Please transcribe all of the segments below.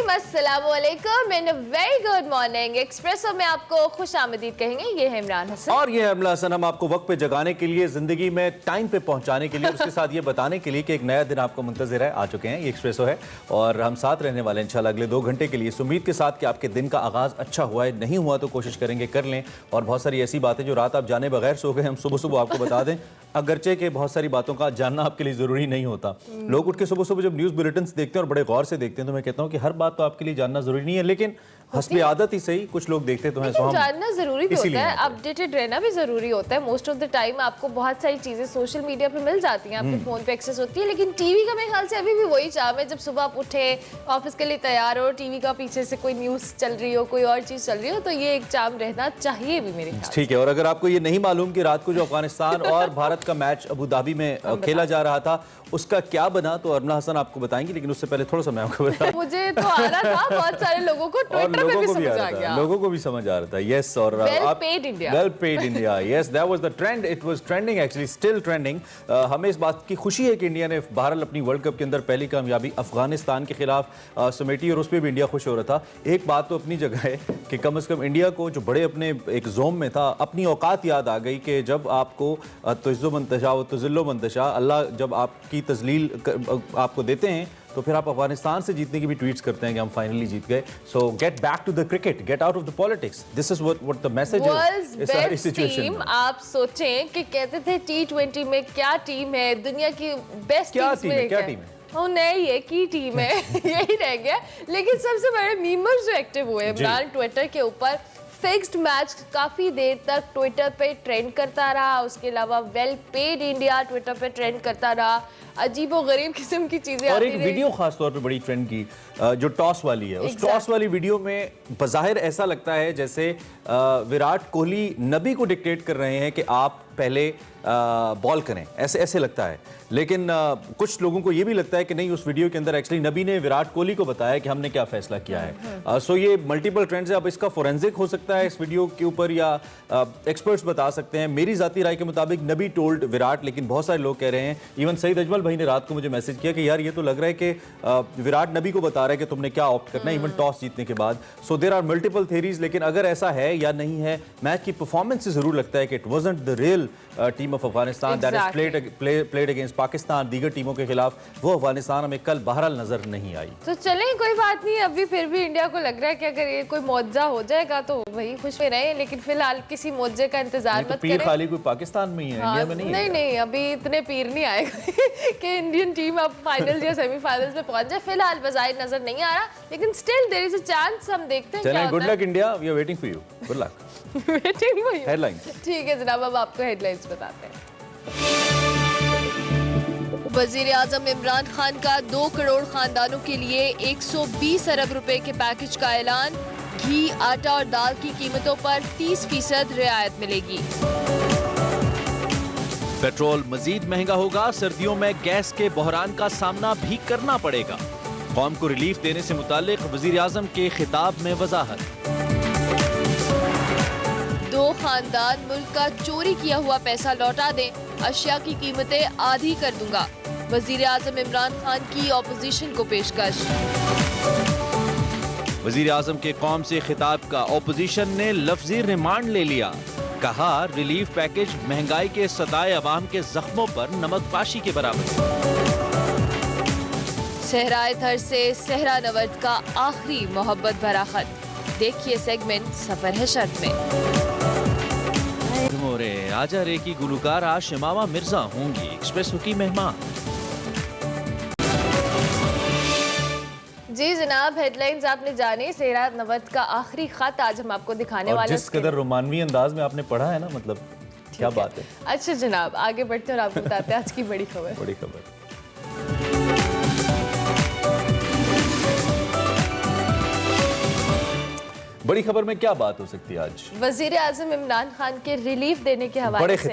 Team, अस्सलाम वालेकुम and very good morning. Espresso में आपको खुश आमदीद कहेंगे। ये है इमरान हसन और ये है अमला हसन। हम आपको वक्त पे जगाने के लिए, जिंदगी में टाइम पे पहुंचाने के लिए, उसके साथ ये बताने के लिए कि एक नया दिन आपको मुंतज़िर है। आ चुके हैं, ये एक्सप्रेसो है और हम साथ रहने वाले हैं इंशाल्लाह अगले 2 घंटे के लिए, इस उम्मीद के साथ कि आपके दिन का आगाज़ अच्छा हुआ है। नहीं हुआ तो कोशिश करेंगे कर लें। और बहुत सारी ऐसी बातें जो रात आप जाने बगैर सो गए, हम सुबह सुबह आपको बता दें। अगरचे के बहुत सारी बातों का जानना आपके लिए ज़रूरी नहीं होता। लोग उठ के सुबह सुबह जब न्यूज़ बुलेटिन देखते हैं और बड़े गौर से देखते हैं, तो मैं कहता हूँ कि हर बात तो आपके लिए जानना ज़रूरी नहीं है, लेकिन हस्बे आदत ही सही कुछ लोग देखते तो हैं। जानना जरूरी भी होता है, अपडेटेड रहना भी जरूरी होता है। मोस्ट ऑफ द टाइम आपको बहुत सारी चीजें सोशल मीडिया पे मिल जाती हैं, आपके फोन पे एक्सेस होती है, लेकिन टीवी का मेरे ख्याल से अभी भी वही चाम है। जब सुबह आप उठे, ऑफिस के लिए तैयार हो, टीवी का पीछे से कोई न्यूज चल रही हो, कोई और चीज चल रही हो, तो ये एक चाम रहना चाहिए भी मेरे ख्याल से। ठीक है। और अगर आपको ये नहीं मालूम कि रात को जो अफगानिस्तान और भारत का मैच अबू धाबी में खेला जा रहा था, उसका क्या बना, तो अरमला हसन आपको बताएंगी। लेकिन उससे पहले थोड़ा सा मैं आपको बता, मुझे तो आ रहा था, बहुत सारे लोगों को ट्विटर पे भी समझ आ गया, लोगों को भी समझ आ रहा था। यस, और well paid India, yes, that was the trend, it was trending, actually still trending. हमें इस बात की खुशी है कि इंडिया ने बहरहाल अपनी वर्ल्ड कप के अंदर पहली कामयाबी अफगानिस्तान के खिलाफ समेटी, और उस पर भी इंडिया खुश हो रहा था। एक बात तो अपनी जगह है कि कम से कम इंडिया को, जो बड़े अपने एक जोम में था, अपनी औकात याद आ गई कि जब आपको तुज़्ज़ो मंतशा व तुज़िल्लो मंतशा, अल्लाह जब आपकी तजलील आपको देते हैं तो फिर आप अफगानिस्तान से जीतने की भी ट्वीट्स करते हैं कि हम फाइनली जीत गए। So get back to the cricket, get out of the politics, this is what the message is इस सारी सिचुएशन में। आप सोचें कि कहते थे T20 में क्या टीम है, दुनिया की बेस्ट टीम्स में क्या टीम है, वो नहीं है की टीम है यही रह गया। लेकिन सबसे बड़े मीमर्स जो एक्टिव हुए इमरान ट्विटर के ऊपर, फिक्स्ड मैच काफी देर तक ट्विटर पे ट्रेंड करता रहा। उसके अलावा वेल पेड इंडिया ट्विटर पे ट्रेंड करता रहा। अजीबो गरीब किस्म की चीजें और एक वीडियो खास तौर पे बड़ी ट्रेंड की, जो टॉस वाली है। उस टॉस वाली वीडियो में बज़ाहिर ऐसा लगता है जैसे विराट कोहली नबी को डिक्टेट कर रहे हैं कि आप पहले बॉल करें, ऐसे ऐसे लगता है। लेकिन कुछ लोगों को ये भी लगता है कि नहीं, उस वीडियो के अंदर एक्चुअली नबी ने विराट कोहली को बताया कि हमने क्या फैसला किया है। सो ये मल्टीपल ट्रेंड्स है। अब इसका फोरेंसिक हो सकता है इस वीडियो के ऊपर, या एक्सपर्ट्स बता सकते हैं। मेरी जाती राय के मुताबिक नबी टोल्ड विराट, लेकिन बहुत सारे लोग कह रहे हैं, इवन सईद अजमल भाई ने रात को मुझे मैसेज किया कि यार ये तो लग रहा है कि विराट नबी को बता रहा है कि तुमने क्या ऑप्ट करना है, इवन टॉस जीतने के बाद। So there are multiple theories, लेकिन अगर ऐसा है या नहीं है, मैच की परफॉर्मेंस से जरूर लगता है कि it wasn't the real team of Afghanistan that is played against Pakistan, दीगर टीमों के खिलाफ। वो अफगानिस्तान हमें कल बहरहाल नजर नहीं आई। तो चलें, कोई बात नहीं। अभी फिर भी इंडिया को लग रहा है कि अगर ये कोई मौजा हो जाएगा तो वही खुश में रहे, लेकिन फिलहाल किसी मौजे का इंतजार मत करें। खाली कोई पाकिस्तान में ही है, इंडिया में नहीं। नहीं, अभी इतने पीर नहीं आएगा कि इंडियन टीम अब फाइनल या सेमीफाइनल्स में पहुंच जाए। फिलहाल बजाय नजर नहीं आ रहा, लेकिन still there is a chance. हम देखते हैं क्या होता है। Good luck India, we are waiting for you, good luck. Waiting for you, headlines. ठीक है जनाब, अब आपको हेडलाइंस बताते हैं। वजीर आजम इमरान खान का 2 करोड़ खानदानों के लिए 120 अरब रुपए के पैकेज का ऐलान। घी, आटा और दाल की कीमतों पर 30% रियायत मिलेगी। पेट्रोल मजीद महंगा होगा, सर्दियों में गैस के बहरान का सामना भी करना पड़ेगा। कौम को रिलीफ देने से मुतालिक वजीर आजम के खिताब में वजाहत। 2 खानदान मुल्क का चोरी किया हुआ पैसा लौटा दें, अशिया की कीमतें आधी कर दूंगा। वजीर आजम इमरान खान की ऑपोजिशन को पेशकश। वजीर आजम के कौम से खिताब का ऑपोजिशन ने लफ्जी रिमांड ले लिया। कहा, रिलीफ पैकेज महंगाई के सताए अवाम के जख्मों पर नमकपाशी के बराबर। सहराए थर से सहरा नवर्द का आखिरी मोहब्बत भरा खत। देखिए सेगमेंट सफर है शर्त में। मोरे आजा रे की गुलकार आज शमामा मिर्जा होंगी एक्सप्रेस की मेहमान। जी जनाब, हेडलाइंस आपने जाने। सहरा नवर्द का आखिरी खत आज हम आपको दिखाने वाले हैं। जिस कदर रोमानवी अंदाज में आपने पढ़ा है ना, मतलब क्या बात है। अच्छा जनाब, आगे बढ़ते और आपको बताते हैं आज की बड़ी खबर। बड़ी खबर। बड़ी खबर में क्या बात हो सकती है आज? वजीर आजम इमरान खान के रिलीफ देने के हवाले बड़े से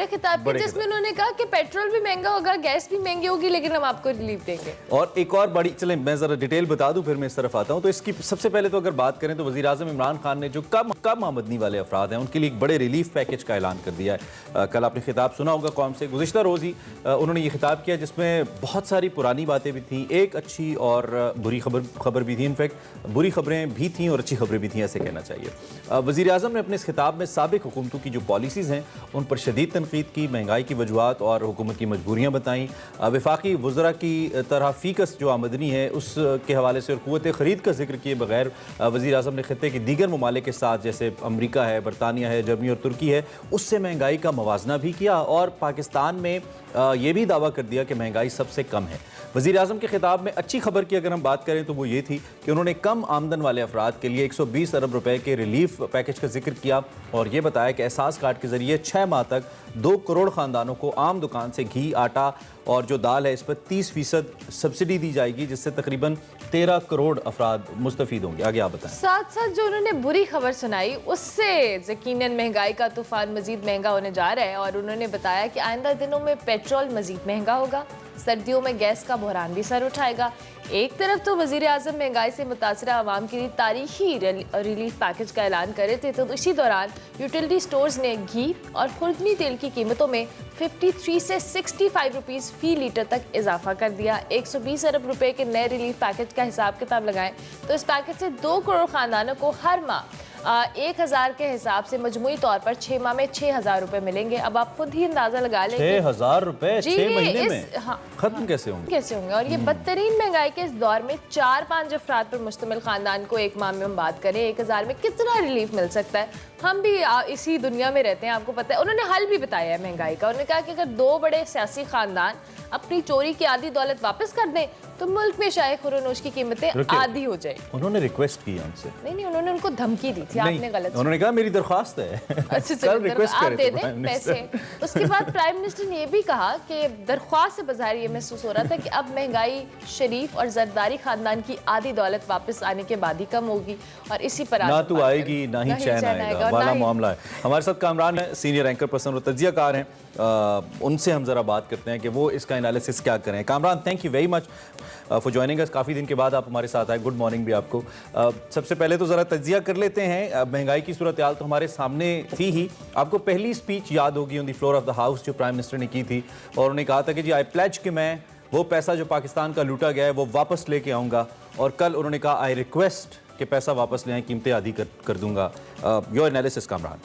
खिताब की जिसमें उन्होंने कहा कि पेट्रोल भी महंगा होगा, गैस भी महंगी होगी, लेकिन हम आपको रिलीफ देंगे। और एक और बड़ी, चलें मैं जरा डिटेल बता दूं फिर मैं इस तरफ आता हूं। तो इसकी सबसे पहले तो अगर बात करें तो वजीर आजम इमरान खान ने जो कम आमदनी वाले अफराद हैं उनके लिए एक बड़े रिलीफ पैकेज का ऐलान कर दिया है। कल आपने खिताब सुना होगा कौम से, गुज़िश्ता रोज़ ही उन्होंने ये खिताब किया जिसमें बहुत सारी पुरानी बातें भी थी, एक अच्छी और बुरी खबर भी थी। इनफैक्ट बुरी खबरें भी थी और अच्छी खबरें भी थी, ऐसे कहना चाहिए। वज़ीर आज़म ने अपने इस खिताब में साबिक हुकूमतों की जो पॉलिसीज़ हैं उन पर शदीद तनकीद की, महंगाई की वजूहात और हुकूमत की मजबूरियाँ बताईं। वफाकी वज़रा की तरह फ़ीकस जो आमदनी है उसके हवाले से और क़ुव्वत ख़रीद का जिक्र किए बगैर वज़ीर आज़म ने खित्ते के दीगर ममालिक के साथ जैसे अमरीका है, बरतानिया है, जर्मनी और तुर्की है उससे महंगाई का मवाजना भी किया और पाकिस्तान में ये भी दावा कर दिया कि महंगाई सबसे कम है। वज़ीर आज़म के खिताब में अच्छी खबर की अगर हम बात करें तो वो ये थी कि उन्होंने कम आमदन वाले अफराद के लिए 120 अरब रुपए के रिलीफ पैकेज का जिक्र किया और ये बताया कि एहसास कार्ड के जरिए 6 माह तक 2 करोड़ ख़ानदानों को आम दुकान से घी, आटा और जो दाल है इस पर 30% सब्सिडी दी जाएगी, जिससे तकरीबन 13 करोड़ अफराद मुस्तफ़ीद होंगे। आगे आप बताएं। साथ साथ जो उन्होंने बुरी खबर सुनाई उससे यकीनन महंगाई का तूफान मजीद महंगा होने जा रहा है और उन्होंने बताया कि आइंदा दिनों में पेट्रोल मजीद महंगा होगा, सर्दियों में गैस का बहरान भी सर उठाएगा। एक तरफ तो वज़ीर आज़म महंगाई से मुतासरा आवाम के लिए तारीखी रिलीफ पैकेज का ऐलान कर रहे थे, तो इसी दौरान यूटिलिटी स्टोर्स ने घी और खुर्दनी तेल की कीमतों में 53 से 65 रुपीज़ फ़ी लीटर तक इजाफा कर दिया। 120 अरब रुपए के नए रिलीफ पैकेज का हिसाब किताब लगाएं तो इस पैकेज से 2 करोड़ ख़ानदानों को हर माह 1000 के हिसाब से मजमूई तौर पर 6 माह में 6000 रुपए मिलेंगे। अब आप खुद ही अंदाजा लगा लें 6000 रुपए 6 महीने में हाँ, खत्म कैसे होंगे और ये बदतरीन महंगाई के इस दौर में 4-5 अफराद पर मुश्तमिल खानदान को एक माह में हम बात करें 1000 में कितना रिलीफ मिल सकता है। हम भी इसी दुनिया में रहते हैं, आपको पता है। उन्होंने हल भी बताया है महंगाई का। उन्होंने कहा कि अगर 2 बड़े सियासी खानदान अपनी चोरी की आधी दौलत वापस कर दें तो मुल्क में शाय खुरनोश की कीमतें आधी हो जाए। उन्होंने रिक्वेस्ट की उनसे, नहीं उन्होंने उनको धमकी दी थी, आपने गलत। उन्होंने कहा मेरी दरख्वास्त है। अच्छा आप दे दें पैसे। उसके बाद प्राइम मिनिस्टर ने यह भी कहा कि दरख्वास्त से बाहर ये महसूस हो रहा था कि अब महंगाई शरीफ और जरदारी खानदान की आधी दौलत वापस आने के बाद ही कम होगी और इसी पर ना तो आएगी ना ही चैन आएगा वाला मामला है। हमारे साथ कामरान है, सीनियर एंकर पर्सन और तज्जियाकार हैं। उनसे हम जरा बात करते हैं कि वो इसका एनालिसिस क्या करें। Kamran, thank you very much for joining us. काफ़ी दिन के बाद आप हमारे साथ आए, गुड मॉर्निंग भी आपको। सबसे पहले तो ज़रा तज्जिया कर लेते हैं। महंगाई की सूरत हाल तो हमारे सामने थी ही। आपको पहली स्पीच याद होगी on the floor of the house जो प्राइम मिनिस्टर ने की थी और उन्होंने कहा था कि जी आई प्लेज कि मैं वो पैसा जो पाकिस्तान का लूटा गया है वो वापस लेके आऊँगा। और कल उन्होंने कहा आई रिक्वेस्ट कि पैसा वापस ले आए, कीमतें आधी कर दूंगा। Your analysis Kamran.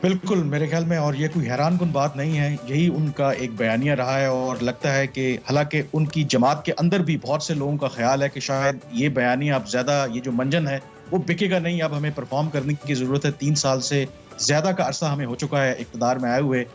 बिल्कुल मेरे ख्याल में, और ये कोई हैरानकुन बात नहीं है, यही उनका एक बयानिया रहा है और लगता है कि हालांकि उनकी जमात के अंदर भी बहुत से लोगों का ख्याल है कि शायद ये बयानिया अब ज़्यादा, ये जो मंजन है वो बिकेगा नहीं, अब हमें परफॉर्म करने की ज़रूरत है। 3 साल से ज़्यादा का अरसा हमें हो चुका है इक़्तिदार में आए हुए,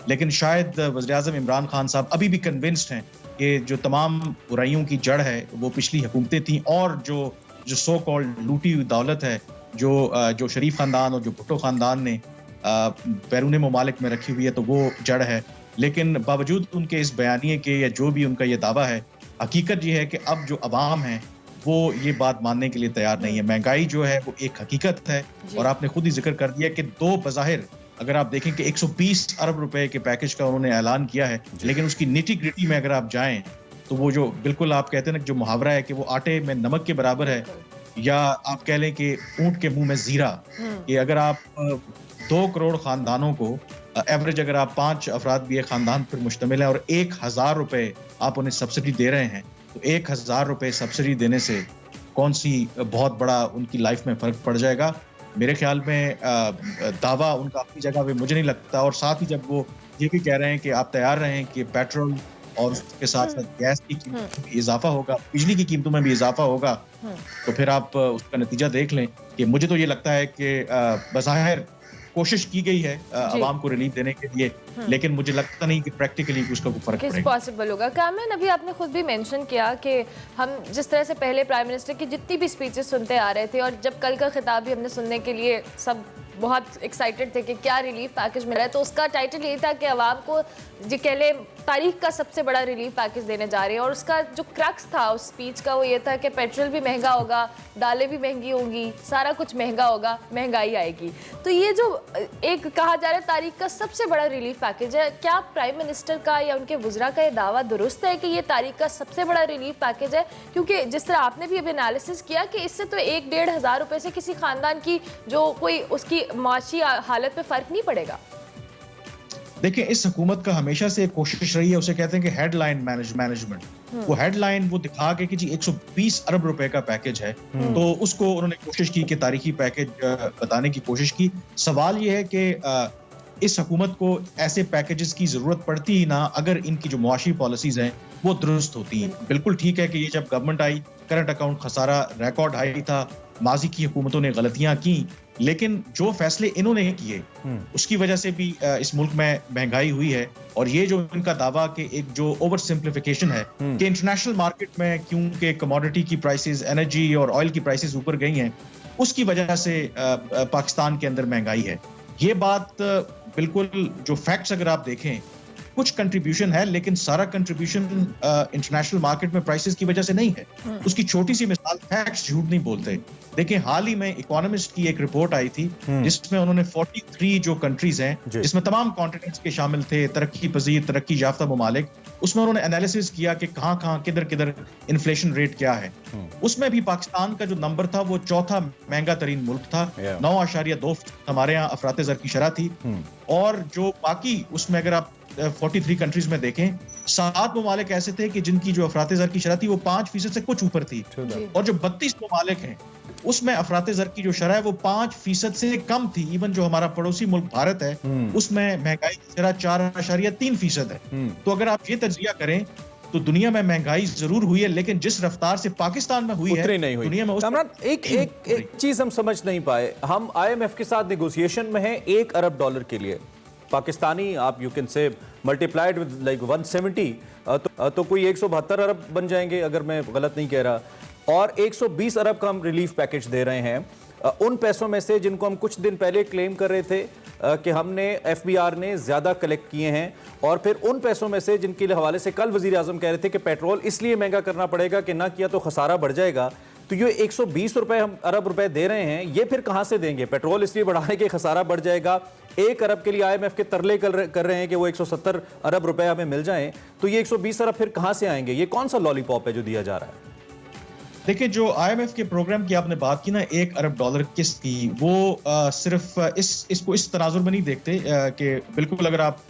लेकिन शायद वज़ीर-ए-आज़म इमरान खान साहब अभी भी कन्विंस्ड हैं कि जो तमाम बुराइयों की जड़ है वो पिछली हुकूमतें थीं और जो सो कॉल्ड लूटी हुई दौलत है जो शरीफ ख़ानदान और जो भुट्टो ख़ानदान ने बैरून ममालिक में रखी हुई है, तो वो जड़ है। लेकिन बावजूद उनके इस बयानिए के या जो भी उनका ये दावा है, हकीकत ये है कि अब जो अवाम है वो ये बात मानने के लिए तैयार नहीं है। महंगाई जो है वो एक हकीकत है और आपने खुद ही जिक्र कर दिया कि 2 बज़ाहिर अगर आप देखें कि 120 अरब रुपए के पैकेज का उन्होंने ऐलान किया है, लेकिन उसकी निटी ग्रिटी में अगर आप जाएं तो वो जो बिल्कुल आप कहते हैं ना, जो मुहावरा है कि वो आटे में नमक के बराबर है, या आप कह लें कि ऊंट के मुंह में जीरा। कि अगर आप 2 करोड़ खानदानों को एवरेज, अगर आप 5 अफराद भी एक खानदान पर मुश्तमिल है और 1000 रुपए आप उन्हें सब्सिडी दे रहे हैं, तो 1000 रुपए सब्सिडी देने से कौन सी बहुत बड़ा उनकी लाइफ में फर्क पड़ जाएगा। मेरे ख्याल में दावा उनका अपनी जगह पे मुझे नहीं लगता। और साथ ही जब वो ये भी कह रहे हैं कि आप तैयार रहें कि पेट्रोल और उसके साथ साथ गैस की कीमतों में इजाफा होगा, बिजली की कीमतों में भी इजाफा होगा, तो फिर आप उसका नतीजा देख लें। कि मुझे तो ये लगता है कि बज़ाहिर कोशिश की गई है आवाम को रिलीफ देने के लिए, लेकिन मुझे लगता नहीं कि प्रैक्टिकली उसका कोई फर्क पड़ेगा, पॉसिबल होगा। कामरान, अभी आपने खुद भी मेंशन किया कि हम जिस तरह से पहले प्राइम मिनिस्टर की जितनी भी स्पीचेस सुनते आ रहे थे और जब कल का खिताब भी हमने सुनने के लिए सब बहुत एक्साइटेड थे कि क्या रिलीफ पैकेज मिला है, तो उसका टाइटल यही था कि आवाम को जो कहले तारीख का सबसे बड़ा रिलीफ पैकेज देने जा रहे हैं। और उसका जो क्रक्स था उस स्पीच का वो ये था कि पेट्रोल भी महंगा होगा, दालें भी महंगी होंगी, सारा कुछ महंगा होगा, महंगाई आएगी। तो ये जो एक कहा जा रहा है तारीख का सबसे बड़ा रिलीफ पैकेज है, क्या प्राइम मिनिस्टर का या उनके वुज़रा का ये दावा दुरुस्त है कि ये तारीख का सबसे बड़ा रिलीफ पैकेज है? क्योंकि जिस तरह आपने भी अभी एनालिसिस किया कि इससे तो 1-1.5 हज़ार रुपये से किसी खानदान की जो कोई उसकी माशी हालत पे फ़र्क नहीं पड़ेगा। देखिए, इस हुकूमत का हमेशा से कोशिश रही है, उसे कहते हैं कि हेडलाइन मैनेजमेंट। वो हेडलाइन वो दिखा के कि जी 120 अरब रुपए का पैकेज है, तो उसको उन्होंने कोशिश की कि तारीखी पैकेज बताने की कोशिश की। सवाल ये है कि इस हुकूमत को ऐसे पैकेजेस की जरूरत पड़ती ही ना अगर इनकी जो मुआशी पॉलिसीज हैं वो दुरुस्त होती हैं। बिल्कुल ठीक है कि ये जब गवर्नमेंट आई, करंट अकाउंट खसारा रिकॉर्ड हाई था, माजी की हुकूमतों ने गलतियां की, लेकिन जो फैसले इन्होंने किए उसकी वजह से भी इस मुल्क में महंगाई हुई है। और ये जो इनका दावा कि एक जो ओवर सिंप्लीफिकेशन है कि इंटरनेशनल मार्केट में क्योंकि कमोडिटी की प्राइसेस, एनर्जी और ऑयल की प्राइसेस ऊपर गई हैं, उसकी वजह से पाकिस्तान के अंदर महंगाई है। ये बात बिल्कुल, जो फैक्ट्स अगर आप देखें, कुछ कंट्रीब्यूशन है, लेकिन सारा कंट्रीब्यूशन इंटरनेशनल मार्केट में प्राइसेस की वजह से नहीं है। उसकी छोटी सी मिसाल, फैक्ट्स झूठ नहीं बोलते। देखिए, हाल ही में इकोनॉमिस्ट की एक रिपोर्ट आई थी जिसमें उन्होंने 43 जो कंट्रीज हैं, जिसमें तमाम कॉन्टिनेंट्स के शामिल थे, तरक्की पजीर, तरक्की याफ्ता ममालिक, उसमें उन्होंने एनालिसिस किया कि कहाँ किधर इन्फ्लेशन रेट क्या है। उसमें भी पाकिस्तान का जो नंबर था वो चौथा महंगा तरीन मुल्क था, 9.2 हमारे यहाँ अफरात ज़र की शरह थी। और जो बाकी उसमें अगर आप 43 कंट्रीज में देखें, 7 ममालिक ऐसे थे कि जिनकी जो अफरात ज़र की शरह थी वो 5% से कुछ ऊपर थी, और जो 32 ममालिक हैं उसमें अफरात ज़र की जो शरह है वो 5% से कम थी। इवन जो हमारा पड़ोसी मुल्क भारत है उसमें महंगाई की शरह 4.3% है। तो अगर आप ये तज्जिया करें तो दुनिया में महंगाई जरूर हुई है, लेकिन जिस रफ्तार से पाकिस्तान में हुई है नहीं हुई। दुनिया में एक चीज हम समझ नहीं पाए, हम IMF के साथ नेगोशिएशन में हैं $1 अरब के लिए। पाकिस्तानी आप you can say multiplied with like 170 तो कोई 172 अरब बन जाएंगे अगर मैं गलत नहीं कह रहा। और 120 अरब का हम रिलीफ पैकेज दे रहे हैं उन पैसों में से जिनको हम कुछ दिन पहले क्लेम कर रहे थे कि हमने FBR ने ज़्यादा कलेक्ट किए हैं, और फिर उन पैसों में से जिनके हवाले से कल वज़ीर आज़म कह रहे थे कि पेट्रोल इसलिए महंगा करना पड़ेगा कि ना किया तो खसारा बढ़ जाएगा। तो ये 120 अरब रुपए दे रहे हैं, ये फिर कहाँ से देंगे? पेट्रोल इसलिए बढ़ाने के खसारा बढ़ जाएगा। 1 अरब के लिए IMF के तरले कर रहे हैं कि वो 170 अरब रुपए हमें मिल जाएं, तो ये 120 अरब फिर कहाँ से आएंगे? ये कौन सा लॉलीपॉप है जो दिया जा रहा है? देखिए, जो IMF के प्रोग्राम की आपने बात की ना, $1 अरब किस्त की, वो सिर्फ इसको इस तनाजुर में नहीं देखते कि बिल्कुल अगर आप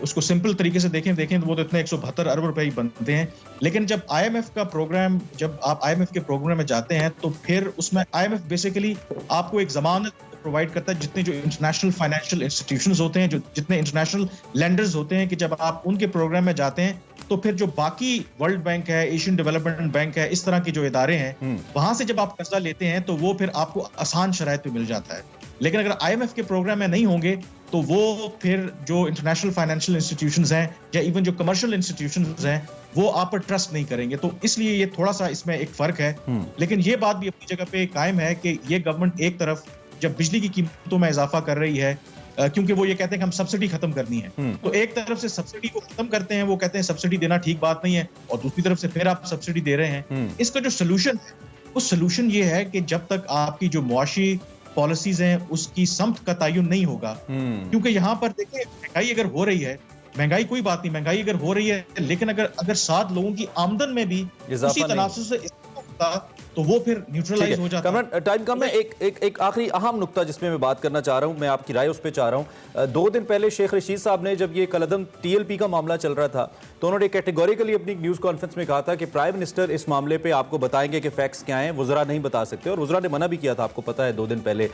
उसको सिंपल तरीके से देखें तो वो तो इतने 172 अरब रुपए ही बनते हैं। लेकिन जब IMF का प्रोग्राम, जब आप IMF के प्रोग्राम में जाते हैं तो फिर उसमें IMF बेसिकली आपको एक जमानत प्रोवाइड करता है। जितने जो इंटरनेशनल फाइनेंशियल इंस्टीट्यूशंस होते हैं, जो जितने इंटरनेशनल लेंडर्स होते हैं, कि जब आप उनके प्रोग्राम में जाते हैं तो फिर जो बाकी वर्ल्ड बैंक है, एशियन डेवलपमेंट बैंक है, इस तरह के जो इदारे हैं, वहां से जब आप कर्जा लेते हैं तो वो फिर आपको आसान शराइत पे मिल जाता है। लेकिन अगर IMF के प्रोग्राम में नहीं होंगे तो वो फिर जो इंटरनेशनल फाइनेंशियल इंस्टीट्यूशंस हैं या इवन जो कमर्शियल इंस्टीट्यूशंस हैं वो आप पर ट्रस्ट नहीं करेंगे। तो इसलिए ये थोड़ा सा इसमें एक फर्क है। लेकिन ये बात भी अपनी जगह पे कायम है कि ये गवर्नमेंट एक तरफ जब बिजली की कीमतों में इजाफा कर रही है, क्योंकि वो ये कहते हैं कि हम सब्सिडी खत्म करनी है, तो एक तरफ से सब्सिडी को खत्म करते हैं, वो कहते हैं सब्सिडी देना ठीक बात नहीं है, और दूसरी तरफ से फिर आप सब्सिडी दे रहे हैं। इसका जो सोल्यूशन है वो सोल्यूशन ये है कि जब तक आपकी जो मुआशी पॉलिसीज हैं उसकी समत का तयन नहीं होगा, क्योंकि यहाँ पर देखिए, महंगाई अगर हो रही है, महंगाई कोई बात नहीं, महंगाई अगर हो रही है, लेकिन अगर 7 लोगों की आमदन में भी उसी तनासुर से होता तो वो फिर न्यूट्रलाइज हो जाता है। टाइम कम है। एक आखिरी अहम नुक्ता जिसमें मैं बात करना चाह रहा हूं, मैं आपकी राय उस पर चाह रहा हूं। 2 दिन पहले शेख रशीद साहब ने, जब ये कलअदम TLP का मामला चल रहा था, तो उन्होंने कैटेगोरिकली अपनी न्यूज़ कॉन्फ्रेंस में कहा था कि प्राइम मिनिस्टर इस मामले पे आपको बताएंगे कि फैक्ट्स क्या हैं, वज़रा नहीं बता सकते। और वज़रा ने मना भी किया था, आपको पता है, 2 दिन पहले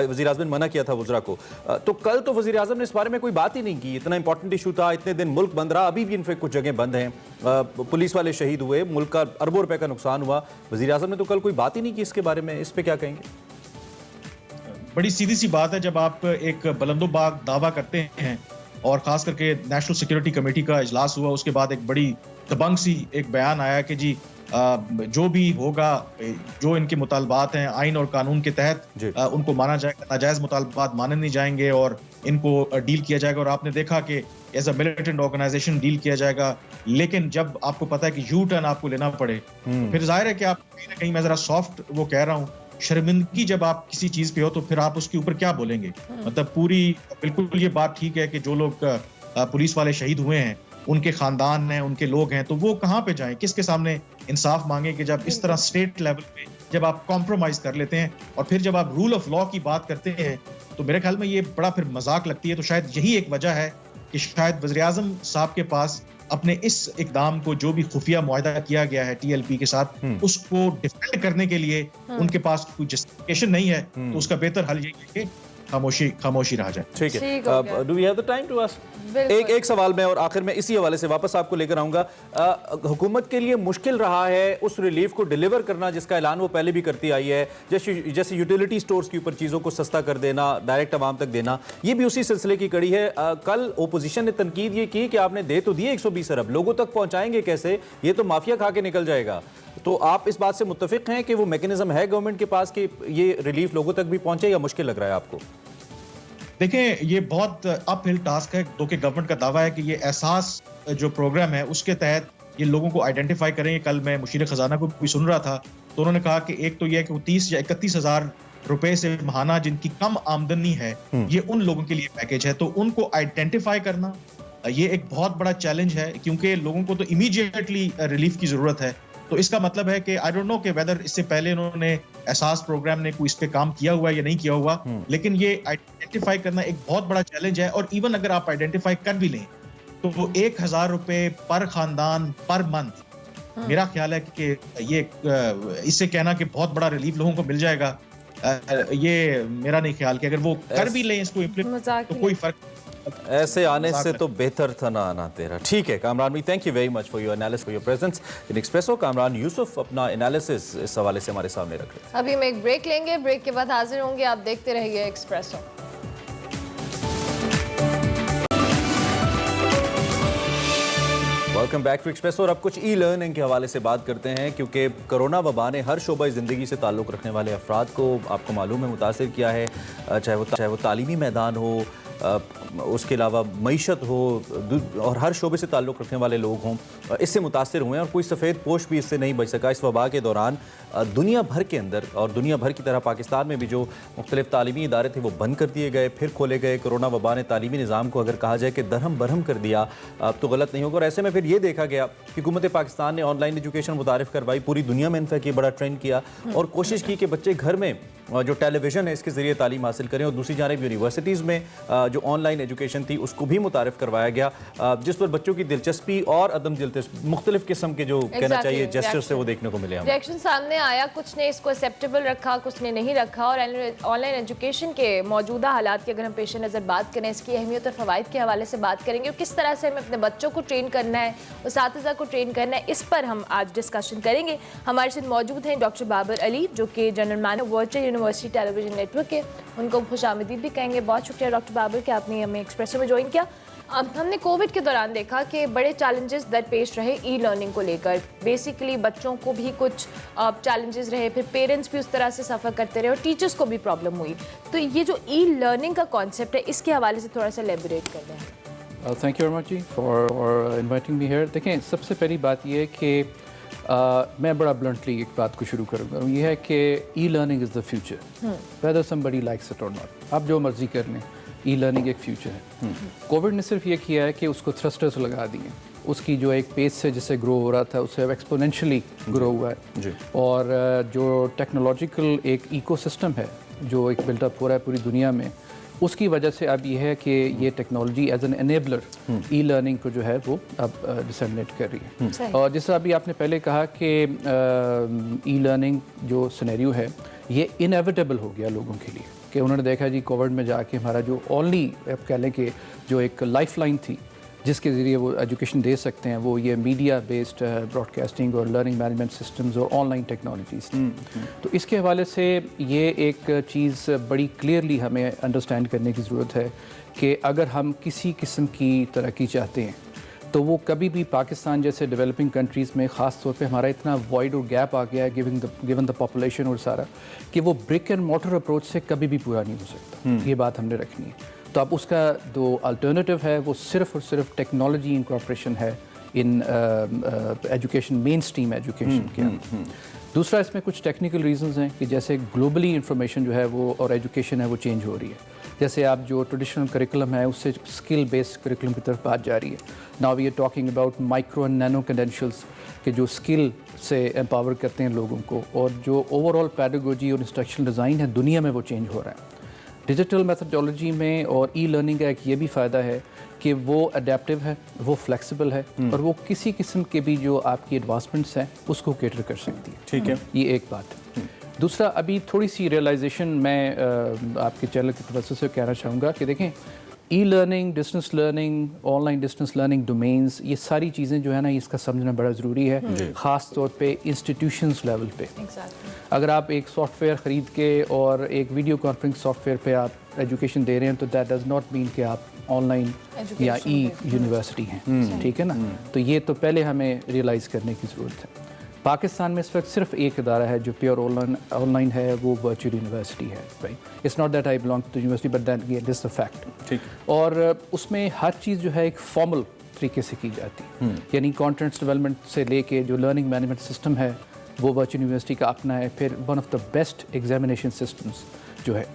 वज़ीर आज़म ने मना किया था वज़रा को। तो कल तो वज़ीर आज़म ने इस बारे में कोई बात ही नहीं की। इतना इंपॉर्टेंट इशू था, इतने दिन मुल्क बंद रहा, अभी भी इनफेक्ट कुछ जगह बंद हैं, पुलिस वाले शहीद हुए, मुल्क का अरबों रुपए का नुकसान हुआ। वज़ीर आज़म ने तो कल कोई बात ही नहीं की इसके बारे में। इस पे क्या कहेंगे? बड़ी सीधी सी बात है, जब आप एक बुलंदोबाग दावा करते हैं, और खास करके नेशनल सिक्योरिटी कमेटी का इजलास हुआ, उसके बाद एक बड़ी दबंग सी एक बयान आया कि जी जो भी होगा, जो इनके मुतालबात हैं आइन और कानून के तहत उनको माना जाएगा, नाजायज मुतालबात माने नहीं जाएंगे और इनको डील किया जाएगा। और आपने देखा कि as a militant organization deal किया जाएगा। लेकिन जब आपको पता है कि यू टर्न आपको लेना पड़े, तो फिर जाहिर है कि आप कहीं ना कहीं, मैं जरा सॉफ्ट वो कह रहा हूँ, शर्मिंदगी जब आप किसी चीज पे हो तो फिर आप उसके ऊपर क्या बोलेंगे। मतलब पूरी बिल्कुल ये बात ठीक है कि जो लोग पुलिस वाले शहीद हुए हैं, उनके खानदान हैं, उनके लोग हैं, तो वो कहाँ पे जाएं, किसके सामने इंसाफ मांगे कि जब इस तरह स्टेट लेवल पे जब आप कॉम्प्रोमाइज कर लेते हैं और फिर जब आप रूल ऑफ लॉ की बात करते हैं, तो मेरे ख्याल में ये बड़ा फिर मजाक लगती है। तो शायद यही एक वजह है कि शायद वज़ीर-ए-आज़म साहब के पास अपने इस इकदाम को, जो भी खुफिया मुआहदा किया गया है TLP के साथ, उसको डिफेंड करने के लिए उनके पास कोई जस्टिफिकेशन नहीं है। तो उसका बेहतर हल यही है कि खामोशी रह जाए। ठीक है। Do we have the time to ask एक सवाल मैं और आखिर में इसी हवाले से वापस आपको लेकर आऊंगा। हुकूमत के लिए मुश्किल रहा है उस रिलीफ को डिलीवर करना जिसका ऐलान वो पहले भी करती आई है, जैसे यूटिलिटी स्टोर्स के ऊपर चीज़ों को सस्ता कर देना, डायरेक्ट आवाम तक देना, ये भी उसी सिलसिले की कड़ी है। कल ओपोजिशन ने तनकीद ये की कि आपने दे तो दिए 120 अरब, लोगों तक पहुंचाएंगे कैसे, ये तो माफिया खा के निकल जाएगा। तो आप इस बात से मुत्तफिक हैं कि वो मैकेनिज्म है गवर्नमेंट के पास कि ये रिलीफ लोगों तक भी पहुंचे, या मुश्किल लग रहा है आपको? देखें, ये बहुत अपहिल टास्क है। तो कि गवर्नमेंट का दावा है कि ये एहसास जो प्रोग्राम है उसके तहत ये लोगों को आइडेंटिफाई करेंगे। कल मैं मुशीर खजाना को भी सुन रहा था, तो उन्होंने कहा कि एक तो ये है कि 30 या 31 हज़ार रुपए से महाना जिनकी कम आमदनी है, ये उन लोगों के लिए पैकेज है। तो उनको आइडेंटिफाई करना ये एक बहुत बड़ा चैलेंज है, क्योंकि लोगों को तो इमीडिएटली रिलीफ की जरूरत है। तो इसका मतलब है कि आई डोंट नो कि वेदर इससे पहले इन्होंने एहसास प्रोग्राम ने कोई इस पे काम किया हुआ है या नहीं किया हुआ, लेकिन ये आइडेंटिफाई करना एक बहुत बड़ा चैलेंज है। और इवन अगर आप आइडेंटिफाई कर भी लें तो वो 1000 रुपए पर खानदान पर मंथ, मेरा ख्याल है कि ये इससे कहना कि बहुत बड़ा रिलीफ लोगों को मिल जाएगा, ये मेरा नहीं ख्याल कि अगर वो कर भी लें इसको इम्प्लीमेंट तो कोई फर्क ऐसे आने से तो बेहतर था ना आना तेरा। ठीक है कामरान भाई, thank you very much for your analysis, for your presence in espresso. Kamran Yusuf अपना एनालिसिस इस हवाले से हमारे सामने रख रहे हैं। अभी हम एक ब्रेक लेंगे, ब्रेक के बाद हाजिर होंगे, आप देखते रहिए espresso. Welcome back to express. और अब कुछ ई लर्निंग के हवाले से बात करते हैं, क्योंकि कोरोना वबा ने हर शोबा ज़िंदगी से ताल्लुक़ रखने वाले अफराद को, आपको मालूम है, मुतासिर किया है। चाहे वो तालीमी मैदान हो, उसके अलावा मईशत हो, और हर शोबे से ताल्लुक़ रखने वाले लोग हों, इससे मुतासिर हुए हैं। और कोई सफ़ेद पोश भी इससे नहीं बच सका। इस वबा के दौरान दुनिया भर के अंदर, और दुनिया भर की तरह पाकिस्तान में भी जो मुख्तलिफ तालीमी इदारे थे वो बंद कर दिए गए, फिर खोले गए। कोरोना वबा ने तालीमी निज़ाम को अगर कहा जाए कि दरहम बरहम कर दिया तो गलत नहीं होगा। और ऐसे में फिर ये देखा गया कि हुकूमत पाकिस्तान ने ऑनलाइन एजुकेशन मुतारिफ करवाई, पूरी दुनिया में इनफैक्ट ये बड़ा ट्रेंड किया, और कोशिश की कि बच्चे घर में जो टेलीविज़न है इसके ज़रिए तालीम हासिल करें। और दूसरी जानब यूनिवर्सिटीज़ में जो ऑनलाइन एजुकेशन थी उसको भी मुतारिफ करवाया गया, जिस पर बच्चों की दिलचस्पी और अदम दिलचस्पी, मुख्तलिफ किस्म के जो कहना चाहिए जेस्चर से वो देखने को मिले। रिएक्शन सामने आया, कुछ ने इसको एक्सेप्टेबल रखा, कुछ ने नहीं रखा। और ऑनलाइन एजुकेशन के मौजूदा हालात की अगर हम पेश नज़र बात करें, इसकी अहमियत और फ़वाइद के हवाले से बात करेंगे, और किस तरह से हमें अपने बच्चों को ट्रेन करना है, उस्ताज़ा को ट्रेन करना है, इस पर हम आज डिस्कशन करेंगे। हमारे साथ मौजूद हैं डॉक्टर बाबर अली, जो कि general manager virtual university television network के, उनको खुशामदीद भी कहेंगे। बहुत शुक्रिया डॉक्टर बाबर कि आपने हमें एक्सप्रेसो में ज्वाइन किया। अब हमने कोविड के दौरान देखा कि बड़े चैलेंजेस दरपेश रहे ई लर्निंग को लेकर। बेसिकली बच्चों को भी कुछ चैलेंजेस रहे, फिर पेरेंट्स भी उस तरह से सफ़र करते रहे, और टीचर्स को भी प्रॉब्लम हुई। तो ये जो ई लर्निंग का कॉन्सेप्ट है, इसके हवाले से थोड़ा सा एलेबोरेट कर रहे हैं। Thank you very much ji for inviting me here. देखें, सबसे पहली बात यह है कि मैं बड़ा ब्लंटली एक बात को शुरू करूँगा, ये है कि e learning is the future, whether somebody likes it और नॉट। आप जो मर्जी कर लें, ई लर्निंग एक फ्यूचर है। कोविड ने सिर्फ ये किया है कि उसको थ्रस्टर्स लगा दिए, उसकी जो एक पेस से जिससे ग्रो हो रहा था उससे अब एक्सपोनेंशियली ग्रो हुआ है जी। और जो टेक्नोलॉजिकल एक इकोसिस्टम है जो एक बिल्टअप हो रहा है पूरी दुनिया में, उसकी वजह से अब ये है कि ये technology as an enabler e learning को जो है वो अब डिसमिनेट कर रही है। और जैसा अभी आपने पहले कहा कि ई लर्निंग जो सिनेरियो है ये इनएविटेबल हो गया लोगों के लिए, कि उन्होंने देखा जी कोविड में जाके हमारा जो ओनली आप कह लें कि जो एक लाइफ लाइन थी जिसके ज़रिए वो एजुकेशन दे सकते हैं, वो ये मीडिया बेस्ड ब्रॉडकास्टिंग और लर्निंग मैनेजमेंट सिस्टम्स और ऑनलाइन टेक्नोलॉजीज़। तो इसके हवाले से ये एक चीज़ बड़ी क्लियरली हमें अंडरस्टैंड करने की ज़रूरत है कि अगर हम किसी किस्म की तरक्की चाहते हैं तो वो कभी भी पाकिस्तान जैसे डेवलपिंग कंट्रीज़ में ख़ास तौर पे हमारा इतना वॉइड और गैप आ गया है गिवन द पॉपुलेशन और सारा, कि वो ब्रिक एंड मोटर अप्रोच से कभी भी पूरा नहीं हो सकता। ये बात हमने रखनी है। तो अब उसका जो अल्टरनेटिव है वो सिर्फ और सिर्फ टेक्नोलॉजी इनकॉर्पोरेशन है in education, main stream education के अंदर। दूसरा, इसमें कुछ टेक्निकल रीजंस हैं कि जैसे ग्लोबली इंफॉर्मेशन जो है वो और एजुकेशन है वो चेंज हो रही है। जैसे आप जो ट्रेडिशनल करिकुलम है उससे स्किल बेस्ड करिकुलम की तरफ बात जा रही है। Now we are talking about micro and nano credentials के जो स्किल से एम्पावर करते हैं लोगों को, और जो ओवरऑल पैडागोजी और इंस्ट्रक्शनल डिज़ाइन है दुनिया में वो चेंज हो रहा है। डिजिटल मेथडोलॉजी में और ई लर्निंग का एक ये भी फ़ायदा है कि वो अडेप्टिव है, वो फ्लेक्सिबल है, और वो किसी किस्म के भी जो आपकी एडवांसमेंट्स हैं उसको कैटर कर सकती है। ठीक है, ये एक बात है। दूसरा, अभी थोड़ी सी रियलाइजेशन मैं आपके चैनल की तरफ से कहना चाहूँगा कि देखें, e learning, distance learning, online distance learning domains, ये सारी चीज़ें जो है ना, इसका समझना बड़ा ज़रूरी है, ख़ास तौर पे इंस्टीट्यूशंस लेवल पे। अगर आप एक सॉफ्टवेयर ख़रीद के और एक वीडियो कॉन्फ्रेंस सॉफ्टवेयर पे आप एजुकेशन दे रहे हैं तो दैट डज़ नॉट मीन कि आप ऑनलाइन या ई यूनिवर्सिटी हैं, ठीक है ना। तो ये तो पहले हमें रियलाइज़ करने की ज़रूरत है। पाकिस्तान में इस वक्त सिर्फ एक इदारा है जो प्योर ऑनलाइन है, वो वर्चुअल यूनिवर्सिटी है, right. It's not that I belong to university but that this a fact, ठीक। और उसमें हर चीज़ जो है एक फॉर्मल तरीके से की जाती है, यानी कंटेंट्स डेवलपमेंट से लेके जो लर्निंग मैनेजमेंट सिस्टम है वो वर्चुअल यूनिवर्सिटी का अपना है। फिर one of the best examination systems जो है।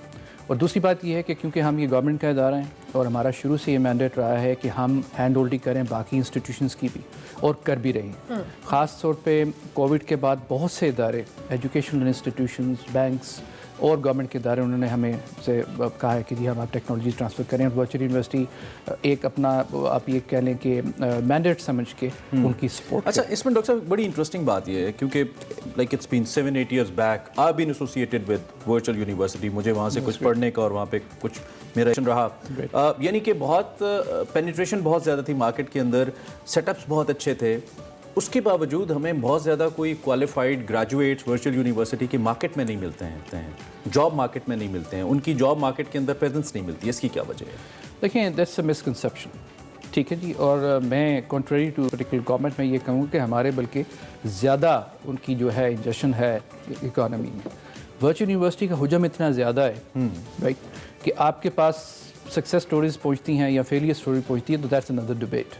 और दूसरी बात यह है कि क्योंकि हम ये गवर्नमेंट का इदारा हैं और हमारा शुरू से ये मैंडेट रहा है कि हम हैंड होल्डिंग करें बाकी इंस्टीट्यूशंस की भी, और कर भी रही हैं। ख़ास तौर पे कोविड के बाद बहुत से इदारे, एजुकेशनल इंस्टीट्यूशंस, बैंक्स और गवर्नमेंट के इदारे, उन्होंने हमें से कहा है कि जी हम आप टेक्नोलॉजी ट्रांसफ़र करें। और वर्चुअल यूनिवर्सिटी एक अपना, आप ये कह लें कि मैंडेट समझ के उनकी सपोर्ट। अच्छा, इसमें डॉक्टर साहब बड़ी इंटरेस्टिंग बात ये है, क्योंकि like it's been 7-8 years back I been associated with virtual university. मुझे वहाँ से कुछ पढ़ने का और वहाँ पे कुछ मेरा रहा, यानी कि बहुत पेनिट्रेशन बहुत ज़्यादा थी मार्केट के अंदर, सेटअप्स बहुत अच्छे थे। उसके बावजूद हमें बहुत ज़्यादा कोई क्वालिफाइड ग्रेजुएट्स वर्चुअल यूनिवर्सिटी के मार्केट में नहीं मिलते हैं, जॉब मार्केट में नहीं मिलते हैं, उनकी जॉब मार्केट के अंदर प्रेजेंस नहीं मिलती है। इसकी क्या वजह है? देखिए, दैट्स अ मिसकंसेप्शन, ठीक है जी। और मैं कॉन्ट्रेरी टू पर्टिकुलर गवर्नमेंट में ये कहूँगा कि हमारे बल्कि ज़्यादा उनकी जो है इंजेक्शन है इकॉनमी में। वर्चुअल यूनिवर्सिटी का हुजम इतना ज़्यादा है, राइट, कि आपके पास सक्सेस स्टोरीज पहुंचती हैं या फेलियर स्टोरी पहुंचती है, तो दैट्स अनदर डिबेट।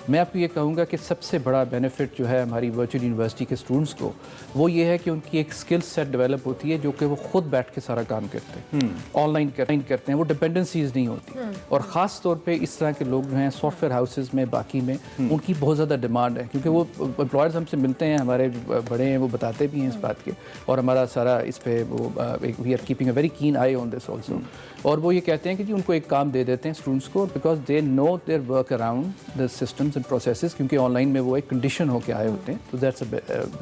मैं आपको ये कहूँगा कि सबसे बड़ा बेनिफिट जो है हमारी वर्चुअल यूनिवर्सिटी के स्टूडेंट्स को, वो ये है कि उनकी एक स्किल सेट डेवलप होती है जो कि वो खुद बैठ के सारा काम करते हैं, ऑनलाइन करते हैं, वो डिपेंडेंसीज नहीं होती। और ख़ास तौर पे इस तरह के लोग जो हैं सॉफ्टवेयर हाउसेज में, बाकी में, उनकी बहुत ज़्यादा डिमांड है, क्योंकि वो एम्प्लॉयर्स हमसे मिलते हैं, हमारे बड़े हैं, वो बताते भी हैं इस बात के, और हमारा सारा इस पर वो we are keeping a very keen eye on this also. और वो ये कहते हैं कि जी उनको एक काम दे देते हैं स्टूडेंट्स को, because they know their work around the systems and processes, क्योंकि ऑनलाइन में वो एक कंडीशन होकर आए होते हैं। तो दैट्स अ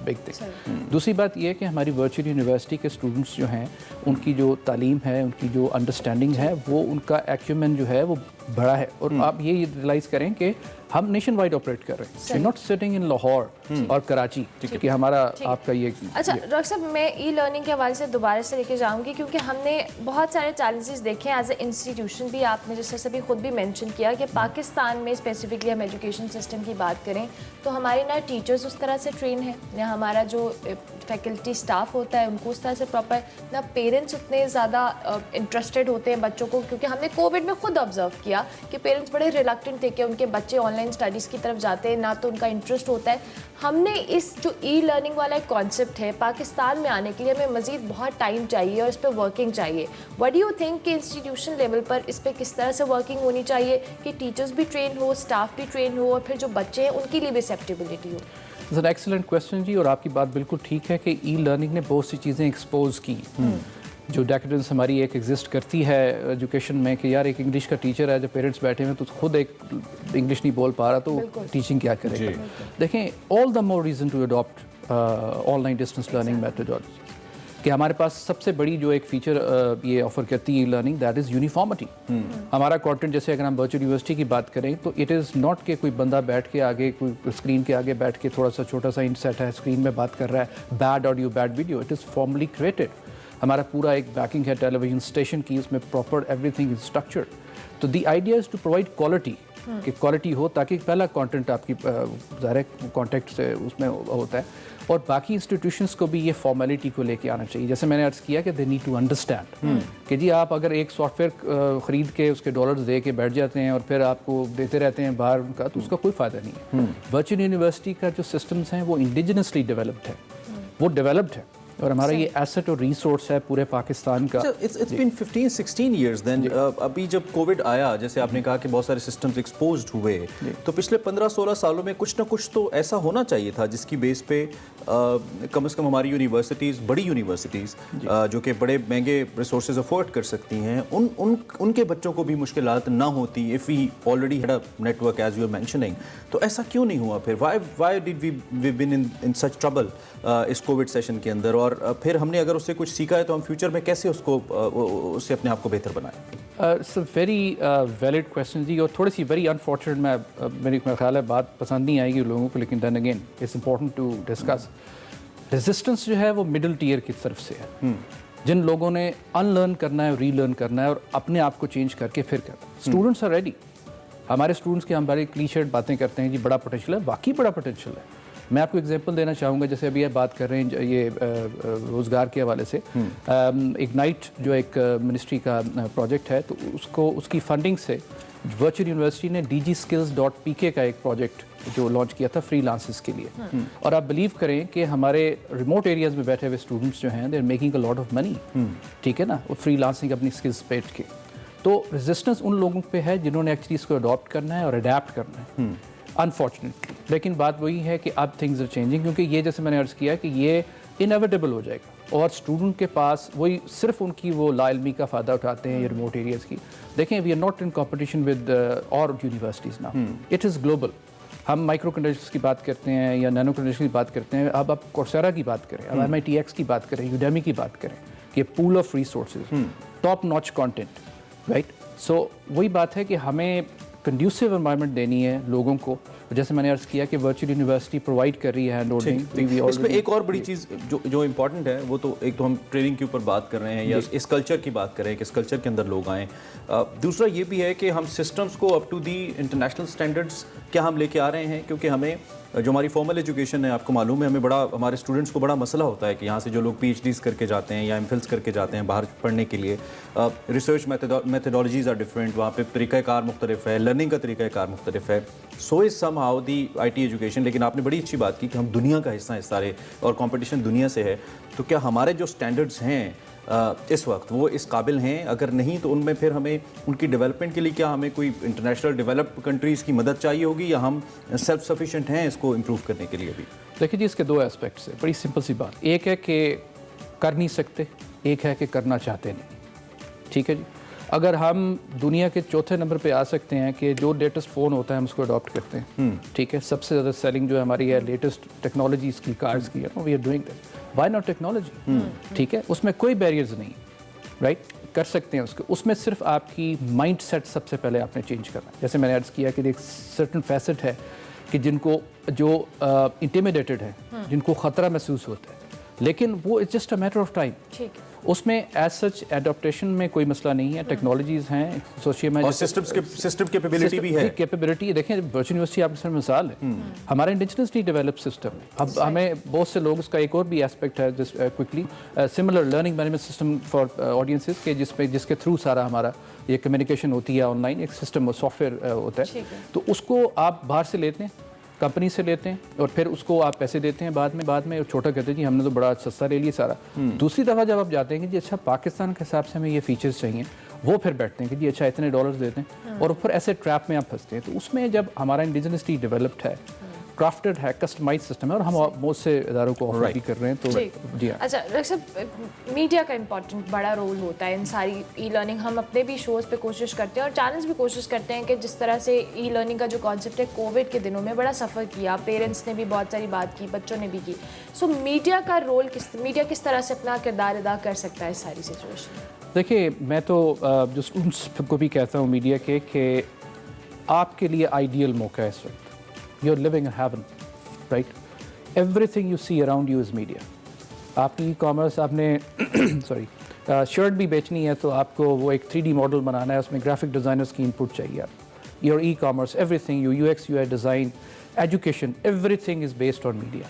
बिग थिंग। दूसरी बात ये है कि हमारी वर्चुअल यूनिवर्सिटी के स्टूडेंट्स जो हैं, उनकी जो तालीम है, उनकी जो अंडरस्टैंडिंग है, वो उनका एक्यूमेन जो है वो बड़ा है। और आप ये रियलाइज़ करें कि हम नेशन वाइड ऑपरेट कर रहे हैं, नॉट सिटिंग इन लाहौर और कराची, कि हमारा आपका ये। अच्छा डॉक्टर साहब, मैं ई लर्निंग के हवाले से दोबारा से लेके जाऊंगी, क्योंकि हमने बहुत सारे चैलेंजेस देखे हैं एज ए इंस्टीट्यूशन भी। आपने जैसे सभी खुद भी मेंशन किया कि पाकिस्तान में स्पेसिफिकली हम एजुकेशन सिस्टम की बात करें तो हमारे ना टीचर्स उस तरह से ट्रेन है, ना हमारा जो फैकल्टी स्टाफ होता है उनको उस तरह से प्रॉपर, ना पेरेंट्स उतने ज़्यादा इंटरेस्टेड होते हैं बच्चों को, क्योंकि हमने कोविड में खुद ऑब्जर्व किया कि पेरेंट्स बड़े रिलक्टेंट थे कि उनके बच्चे ऑनलाइन स्टडीज़ की तरफ जाते हैं, ना तो उनका इंटरेस्ट होता है। हमने इस जो ई लर्निंग वाला एक कॉन्सेप्ट है, पाकिस्तान में आने के लिए हमें मज़ीद बहुत टाइम चाहिए और इस पर वर्किंग चाहिए। व्हाट डू यू थिंक कि इंस्टीट्यूशन लेवल पर इस पर किस तरह से वर्किंग होनी चाहिए कि टीचर्स भी ट्रेन हो, स्टाफ भी ट्रेन हो, और फिर जो बच्चे हैं उनके लिए भी एक्सेप्टेबिलिटी हो? इट्स एन एक्सीलेंट क्वेश्चन जी, और आपकी बात बिल्कुल ठीक है कि ई लर्निंग ने बहुत सी चीज़ें एक्सपोज की। जो डेकेडेंस हमारी एक एग्जिस्ट करती है एजुकेशन में कि यार एक इंग्लिश का टीचर है, जब पेरेंट्स बैठे हुए तो खुद एक इंग्लिश नहीं बोल पा रहा तो टीचिंग क्या करेगा। देखें, all the more reason to adopt online distance learning methodology कि हमारे पास सबसे बड़ी जो एक फीचर ये ऑफर करती है e learning, that is uniformity. हमारा कंटेंट, जैसे अगर हम वर्चुअल यूनिवर्सिटी की बात करें तो इट इज़ नॉट कि कोई बंदा बैठ के आगे, कोई स्क्रीन के आगे बैठ के थोड़ा सा छोटा सा इंटरसेट है, स्क्रीन में बात कर रहा है, bad audio bad video, it is formally created. हमारा पूरा एक बैकिंग है टेलीविजन स्टेशन की, उसमें प्रॉपर एवरीथिंग इज स्ट्रक्चर्ड। तो the idea is to provide quality कि क्वालिटी हो, ताकि पहला कंटेंट आपकी ज़ाहिर कॉन्टेक्ट से उसमें होता है, और बाकी इंस्टीट्यूशंस को भी ये फॉर्मेलिटी को लेके आना चाहिए। जैसे मैंने अर्ज़ किया कि दे नीड टू अंडरस्टैंड कि जी आप अगर एक सॉफ्टवेयर ख़रीद के उसके डॉलर्स दे के बैठ जाते हैं और फिर आपको देते रहते हैं बाहर का, तो उसका कोई फ़ायदा नहीं है। वर्चुअल यूनिवर्सिटी का जो सिस्टम्स हैं वो इंडिजिनसली डेवलप्ड है, वो डेवलप्ड है, और हमारा ये एसेट और रिसोर्स है पूरे पाकिस्तान का। It's been 15-16 years then. अभी जब कोविड आया, जैसे आपने कहा कि बहुत सारे सिस्टम्स एक्सपोज्ड हुए, तो पिछले 15-16 सालों में कुछ ना कुछ तो ऐसा होना चाहिए था जिसकी बेस पे कम से कम हमारी यूनिवर्सिटीज़, बड़ी यूनिवर्सिटीज़ जो कि बड़े महंगे रिसोर्सेज अफोर्ड कर सकती हैं, उनके बच्चों को भी मुश्किलात ना होती if we already had a network as you are mentioning. तो ऐसा क्यों नहीं हुआ फिर? Why did we been in such trouble इस कोविड सेशन के अंदर? और फिर हमने अगर उससे कुछ सीखा है तो हम फ्यूचर में कैसे उससे अपने आप को बेहतर बनाएं? It's a very valid question जी, और थोड़ी सी वेरी अनफॉर्चुनेट, मेरा ख्याल है बात पसंद नहीं आएगी लोगों को, लेकिन then again it's important to discuss. Resistance जो है वो मिडिल टीयर की तरफ से है, जिन लोगों ने अनलर्न करना है, रीलर्न करना है और अपने आप को चेंज करके फिर करना है। Students are ready. हमारे स्टूडेंट्स की हम बड़ी क्लीशर्ड बातें करते हैं जी, बड़ा पोटेंशियल है, वाकई बड़ा पोटेंशियल है। मैं आपको एग्जांपल देना चाहूँगा, जैसे अभी आप बात कर रहे हैं ये रोज़गार के हवाले से, इग्नाइट जो एक मिनिस्ट्री का प्रोजेक्ट है, तो उसकी फंडिंग से वर्चुअल यूनिवर्सिटी ने DigiSkills.pk का एक प्रोजेक्ट जो लॉन्च किया था फ्रीलांसर्स के लिए। और आप बिलीव करें कि हमारे रिमोट एरियाज़ में बैठे हुए स्टूडेंट्स जो हैं, they are making a lot of money, ठीक है ना, वो फ्रीलांसिंग अपनी स्किल्स पेट के। तो रेजिस्टेंस उन लोगों पे है जिन्होंने एक्चुअली इसको अडॉप्ट करना है और अडेप्ट करना है, अनफॉर्चुनेटली। लेकिन बात वही है कि अब थिंग्स आर चेंजिंग, क्योंकि ये जैसे मैंने अर्ज़ किया कि ये इनएविटेबल हो जाएगा, और स्टूडेंट के पास वही सिर्फ उनकी वो लाइलमी का फ़ायदा उठाते हैं ये रिमोट एरियाज़ की। देखें, we are not in competition with our universities now, it is global. हम माइक्रो क्रेडेंशियल्स की बात करते हैं या नैनो क्रेडेंशियल्स की बात करते हैं, अब आप कोर्सेरा की बात करें, अब MITx की बात करें, यूडेमी की बात करें, कि pool of resources, top notch content, right. So वही बात है कि हमें कंड्यूसिव एनवायरनमेंट देनी है लोगों को। जैसे मैंने अर्ज़ किया कि वर्चुअल यूनिवर्सिटी प्रोवाइड कर रही है हैंड होल्डिंग। इसमें एक और बड़ी चीज़ जो इम्पॉर्टेंट है, वो तो एक तो हम ट्रेनिंग के ऊपर बात कर रहे हैं या इस कल्चर की बात कर रहे हैं कि इस कल्चर के अंदर लोग आएँ। दूसरा ये भी है कि हम सिस्टम्स को up to the international standards क्या हम लेके आ रहे हैं, क्योंकि हमें जो हमारी फॉर्मल एजुकेशन है, आपको मालूम है, हमारे स्टूडेंट्स को बड़ा मसला होता है कि यहाँ से जो लोग PhDs करके जाते हैं या MPhils करके जाते हैं बाहर पढ़ने के लिए, रिसर्च मेथडोलॉजीज़ आर डिफरेंट, वहाँ पे तरीक़ाकार मुख्तलिफ है, लर्निंग का तरीक़ाकार मुख्तलिफ है। So is somehow the IT education. लेकिन आपने बड़ी अच्छी बात की कि हम दुनिया का हिस्सा हैं सारे, और कंपटीशन दुनिया से है, तो क्या हमारे जो स्टैंडर्ड्स हैं इस वक्त वो इस काबिल हैं? अगर नहीं तो उनमें फिर हमें उनकी डेवलपमेंट के लिए क्या हमें कोई इंटरनेशनल डेवलप्ड कंट्रीज़ की मदद चाहिए होगी, या हम सेल्फ सफिशिएंट हैं इसको इम्प्रूव करने के लिए भी? देखिए जी, इसके दो एस्पेक्ट्स हैं, बड़ी सिंपल सी बात। एक है कि कर नहीं सकते, एक है कि करना चाहते नहीं, ठीक है जी। अगर हम दुनिया के चौथे नंबर पे आ सकते हैं कि जो लेटेस्ट फ़ोन होता है हम उसको अडॉप्ट करते हैं, ठीक है, सबसे ज़्यादा सेलिंग जो है हमारी है लेटेस्ट टेक्नोलॉजीज़ की, कार्ड्स की, we are doing that, why not technology, ठीक है, उसमें कोई बैरियर्स नहीं, राइट, कर सकते हैं उसको। उसमें सिर्फ आपकी माइंड सेट सबसे पहले आपने चेंज करना है। जैसे मैंने अर्ज़ किया कि एक सर्टन फैसेट है कि जिनको जो इंटिमिडेटेड है, जिनको ख़तरा महसूस होता है, लेकिन वो it's just a matter of time, ठीक है, उसमें एज सच एडॉप्टेशन में कोई मसला नहीं है। टेक्नोलॉजीज़ हैं, सोचिए मैं, और सिस्टम कैपेबिलिटी भी है, कैपेबिलिटी। देखें, वर्चुअल यूनिवर्सिटी आपके सामने मिसाल है, हमारा इंडिजिनसली डेवलप सिस्टम है। अब हमें बहुत से लोग, उसका एक और भी एस्पेक्ट है जिस quickly similar learning management system for audiences के, जिसके थ्रू सारा हमारा ये कम्युनिकेशन होती है ऑनलाइन, एक सिस्टम सॉफ्टवेयर होता है, तो उसको आप बाहर से लेते हैं, कंपनी से लेते हैं, और फिर उसको आप पैसे देते हैं बाद में छोटा कहते हैं जी हमने तो बड़ा सस्ता ले लिया सारा। दूसरी दफ़ा जब आप जाते हैं कि जी अच्छा पाकिस्तान के हिसाब से हमें ये फीचर्स चाहिए, वो फिर बैठते हैं कि जी अच्छा इतने डॉलर्स देते हैं, और फिर ऐसे ट्रैप में आप फंसते हैं। तो उसमें जब हमारा इंडिजिनसली डेवलप्ड है, क्राफ्टेड है, कस्टमाइज सिस्टम है, और हम बहुत से इदारों को ऑफर भी कर रहे हैं, तो जी हाँ। अच्छा डॉक्टर साहब, मीडिया का इंपॉर्टेंट बड़ा रोल होता है इन सारी ई लर्निंग। हम अपने भी शोज़ पे कोशिश करते हैं और चैनल्स भी कोशिश करते हैं कि जिस तरह से ई लर्निंग का जो कॉन्सेप्ट है, कोविड के दिनों में बड़ा सफ़र किया, पेरेंट्स ने भी बहुत सारी बात की, बच्चों ने भी की। सो मीडिया का रोल मीडिया किस तरह से अपना किरदार अदा कर सकता है इस सारी सिचुएशन में? देखिए, मैं तो जो स्टूडेंट्स को भी कहता हूँ मीडिया के, कि आपके लिए आइडियल मौका है इस वक्त, you are living in heaven, right, everything you see around you is media. आपकी ई कॉमर्स, आपने सॉरी शर्ट भी बेचनी है तो आपको वो एक 3D मॉडल बनाना है, उसमें ग्राफिक डिज़ाइनर्स की इनपुट चाहिए आप, your e-commerce, everything, your UX, UI design, education, everything is based on media.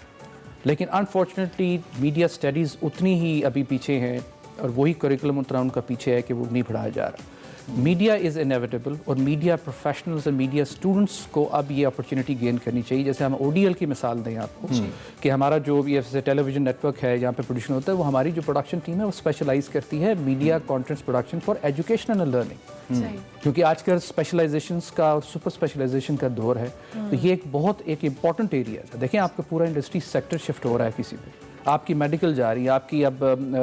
लेकिन अनफॉर्चुनेटली मीडिया स्टडीज़ उतनी ही अभी पीछे हैं और वही करिकुलम उतना उनका पीछे है कि वो नहीं पढ़ाया जा रहा। मीडिया इज़ इनेविटेबल और मीडिया प्रोफेशनल्स और मीडिया स्टूडेंट्स को अब ये अपॉर्चुनिटी गेन करनी चाहिए। जैसे हम ODL की मिसाल दें आपको कि हमारा जो भी ऐसे टेलीविज़न नेटवर्क है जहाँ पे प्रोडक्शन होता है, वो हमारी जो प्रोडक्शन टीम है वो स्पेशलाइज करती है media contents production for education and learning, क्योंकि आजकल स्पेशलाइजेशंस का और सुपर स्पेशलाइजेशन का दौर है। तो ये एक इंपॉर्टेंट एरिया है। देखें आपका पूरा इंडस्ट्री सेक्टर शिफ्ट हो रहा है किसी पे, आपकी मेडिकल जा रही है, आपकी अब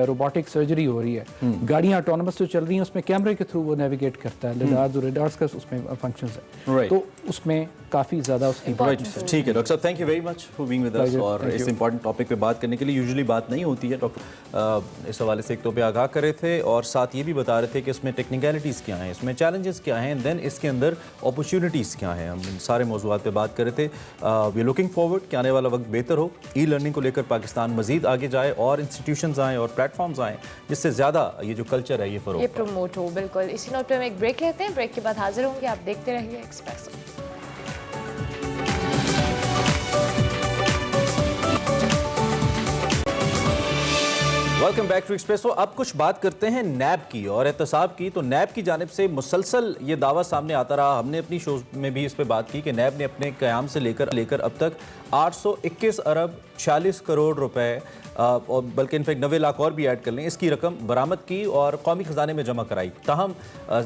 रोबोटिक सर्जरी हो रही है, गाड़ियाँ ऑटोनमस जो चल रही हैं उसमें कैमरे के थ्रू वो नेविगेट करता है, रेडार्स का उसमें फंक्शंस है, तो उसमें काफ़ी ज़्यादा उसकी इंपॉर्टेंस है। ठीक है डॉक्टर साहब, thank you very much for being with us और इस इंपॉर्टेंट टॉपिक पे बात करने के लिए। यूजुअली बात नहीं होती है डॉक्टर, इस हवाले से एक तो पे आगाह कर रहे थे और साथ ये भी बता रहे थे कि इसमें टेक्निकलिटीज़ क्या हैं, इसमें चैलेंजेस क्या हैं, देन इसके अंदर अपॉर्चुनिटीज़ क्या हैं। हम इन सारे मौज़ूआत पे बात कर रहे थे। वी लुकिंग फॉरवर्ड कि आने वाला वक्त बेहतर हो, ई लर्निंग को लेकर पाकिस्तान मज़ीद आगे जाए और इंस्टीट्यूशंस आएँ और प्लेटफॉर्म्स आएँ जिससे ज़्यादा ये जो कल्चर है ये प्रमोट हो। बिल्कुल, इसी नोट पे हम एक ब्रेक लेते हैं, ब्रेक के बाद हाजिर होंगे। आप देखते रहिए espresso. Welcome back to Expresso. अब कुछ बात करते हैं नैब की और एहतसाब की। तो नैब की जानिब से मुसलसल ये दावा सामने आता रहा, हमने अपनी शोज में भी इस पर बात की कि नैब ने अपने क़याम से लेकर अब तक 821 अरब 40 करोड़ रुपए और बल्कि इनफैक्ट 90 लाख और भी ऐड कर लें, इसकी रकम बरामद की और कौमी ख़जाने में जमा कराई। ताहम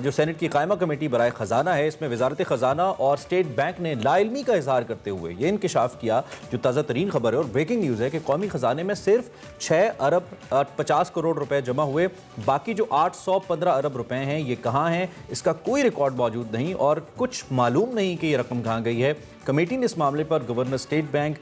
जो सेनेट की कायमा कमेटी बराए ख़जाना है, इसमें वजारत ख़जाना और स्टेट बैंक ने लाइल्मी का इजहार करते हुए ये इंकशाफ किया, जो ताज़ा तरीन खबर है और ब्रेकिंग न्यूज़ है, कि कौमी ख़जाने में सिर्फ 6 अरब 50 करोड़ रुपए जमा हुए। बाकी जो 815 अरब रुपए हैं ये कहाँ हैं, इसका कोई रिकॉर्ड मौजूद नहीं और कुछ मालूम नहीं कि ये रकम कहाँ गई है। कमेटी ने इस मामले पर governor state bank,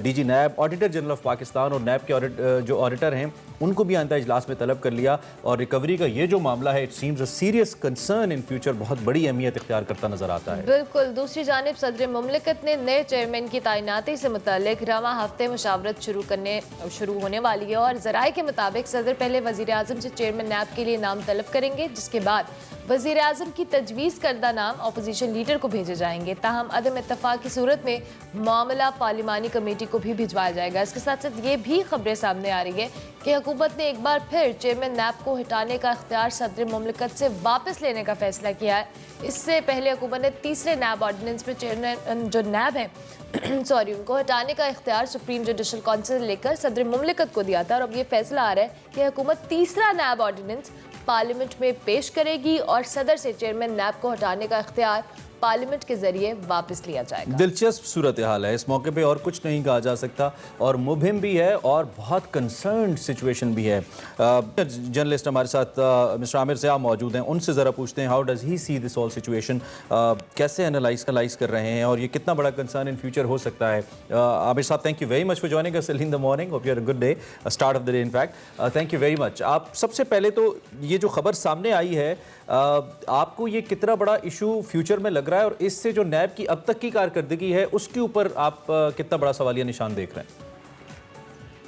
DG NAB, auditor general of Pakistan और नैब के जो ऑडिटर हैं उनको भी आइंदा इजलास में तलब कर लिया। और रिकवरी का ये जो मामला है, it seems a serious concern in future, बहुत बड़ी अहमियत इख्तियार करता नजर आता है। बिल्कुल। दूसरी जानिब सदर मुमलिकत ने नए चेयरमैन की तैनाती से मुतालिक रवां हफ्ते मुशावरत शुरू होने वाली है और ज़राए के मुताबिक सदर पहले वज़ीर आज़म से चेयरमैन नैब के लिए नाम तलब करेंगे, जिसके बाद वज़ीर आज़म की तजवीज़ करदा नाम अपोजिशन लीडर को भेजे जाएंगे। ताहम अदम इत्तफाक की सूरत में मामला पार्लिमानी कमेटी को भी भिजवाया जाएगा। इसके साथ साथ ये भी खबरें सामने आ रही है कि हुकूमत ने एक बार फिर चेयरमैन नैब को हटाने का इख्तियार सदर मुमलिकत से वापस लेने का फैसला किया है। इससे पहले हुकूमत ने तीसरे नैब ऑर्डिनेंस में चेयरमैन जो नैब है उनको हटाने का इख्तियार सुप्रीम जुडिशल काउंसिल से लेकर सदर मुमलिकत को दिया था और अब ये फैसला आ रहा है कि हुकूमत तीसरा नैब ऑर्डिनेंस पार्लियामेंट में पेश करेगी और सदर से चेयरमैन नैब को हटाने का इख्तियार पार्लियामेंट के जरिए वापस लिया जाएगा। दिलचस्प सूरत हाल है इस मौके पे और कुछ नहीं कहा जा सकता और मुबहिम भी है और बहुत कंसर्न सिचुएशन भी है। जर्नलिस्ट हमारे साथ मिस्टर आमिर ज़िया मौजूद हैं, उनसे ज़रा पूछते हैं how does he see this all situation, कैसे एनालाइज कर रहे हैं और ये कितना बड़ा कंसर्न इन फ्यूचर हो सकता है। आमिर साहब, thank you very much for joining us in the morning, hope you have a good day, start of the day in fact. Thank you very much. आप सबसे पहले तो ये जो खबर सामने आई है, आपको ये कितना बड़ा इशू फ्यूचर में लग रहा है और इससे जो नैब की अब तक की कारकर्दगी है उसके ऊपर आप कितना बड़ा सवालिया निशान देख रहे हैं?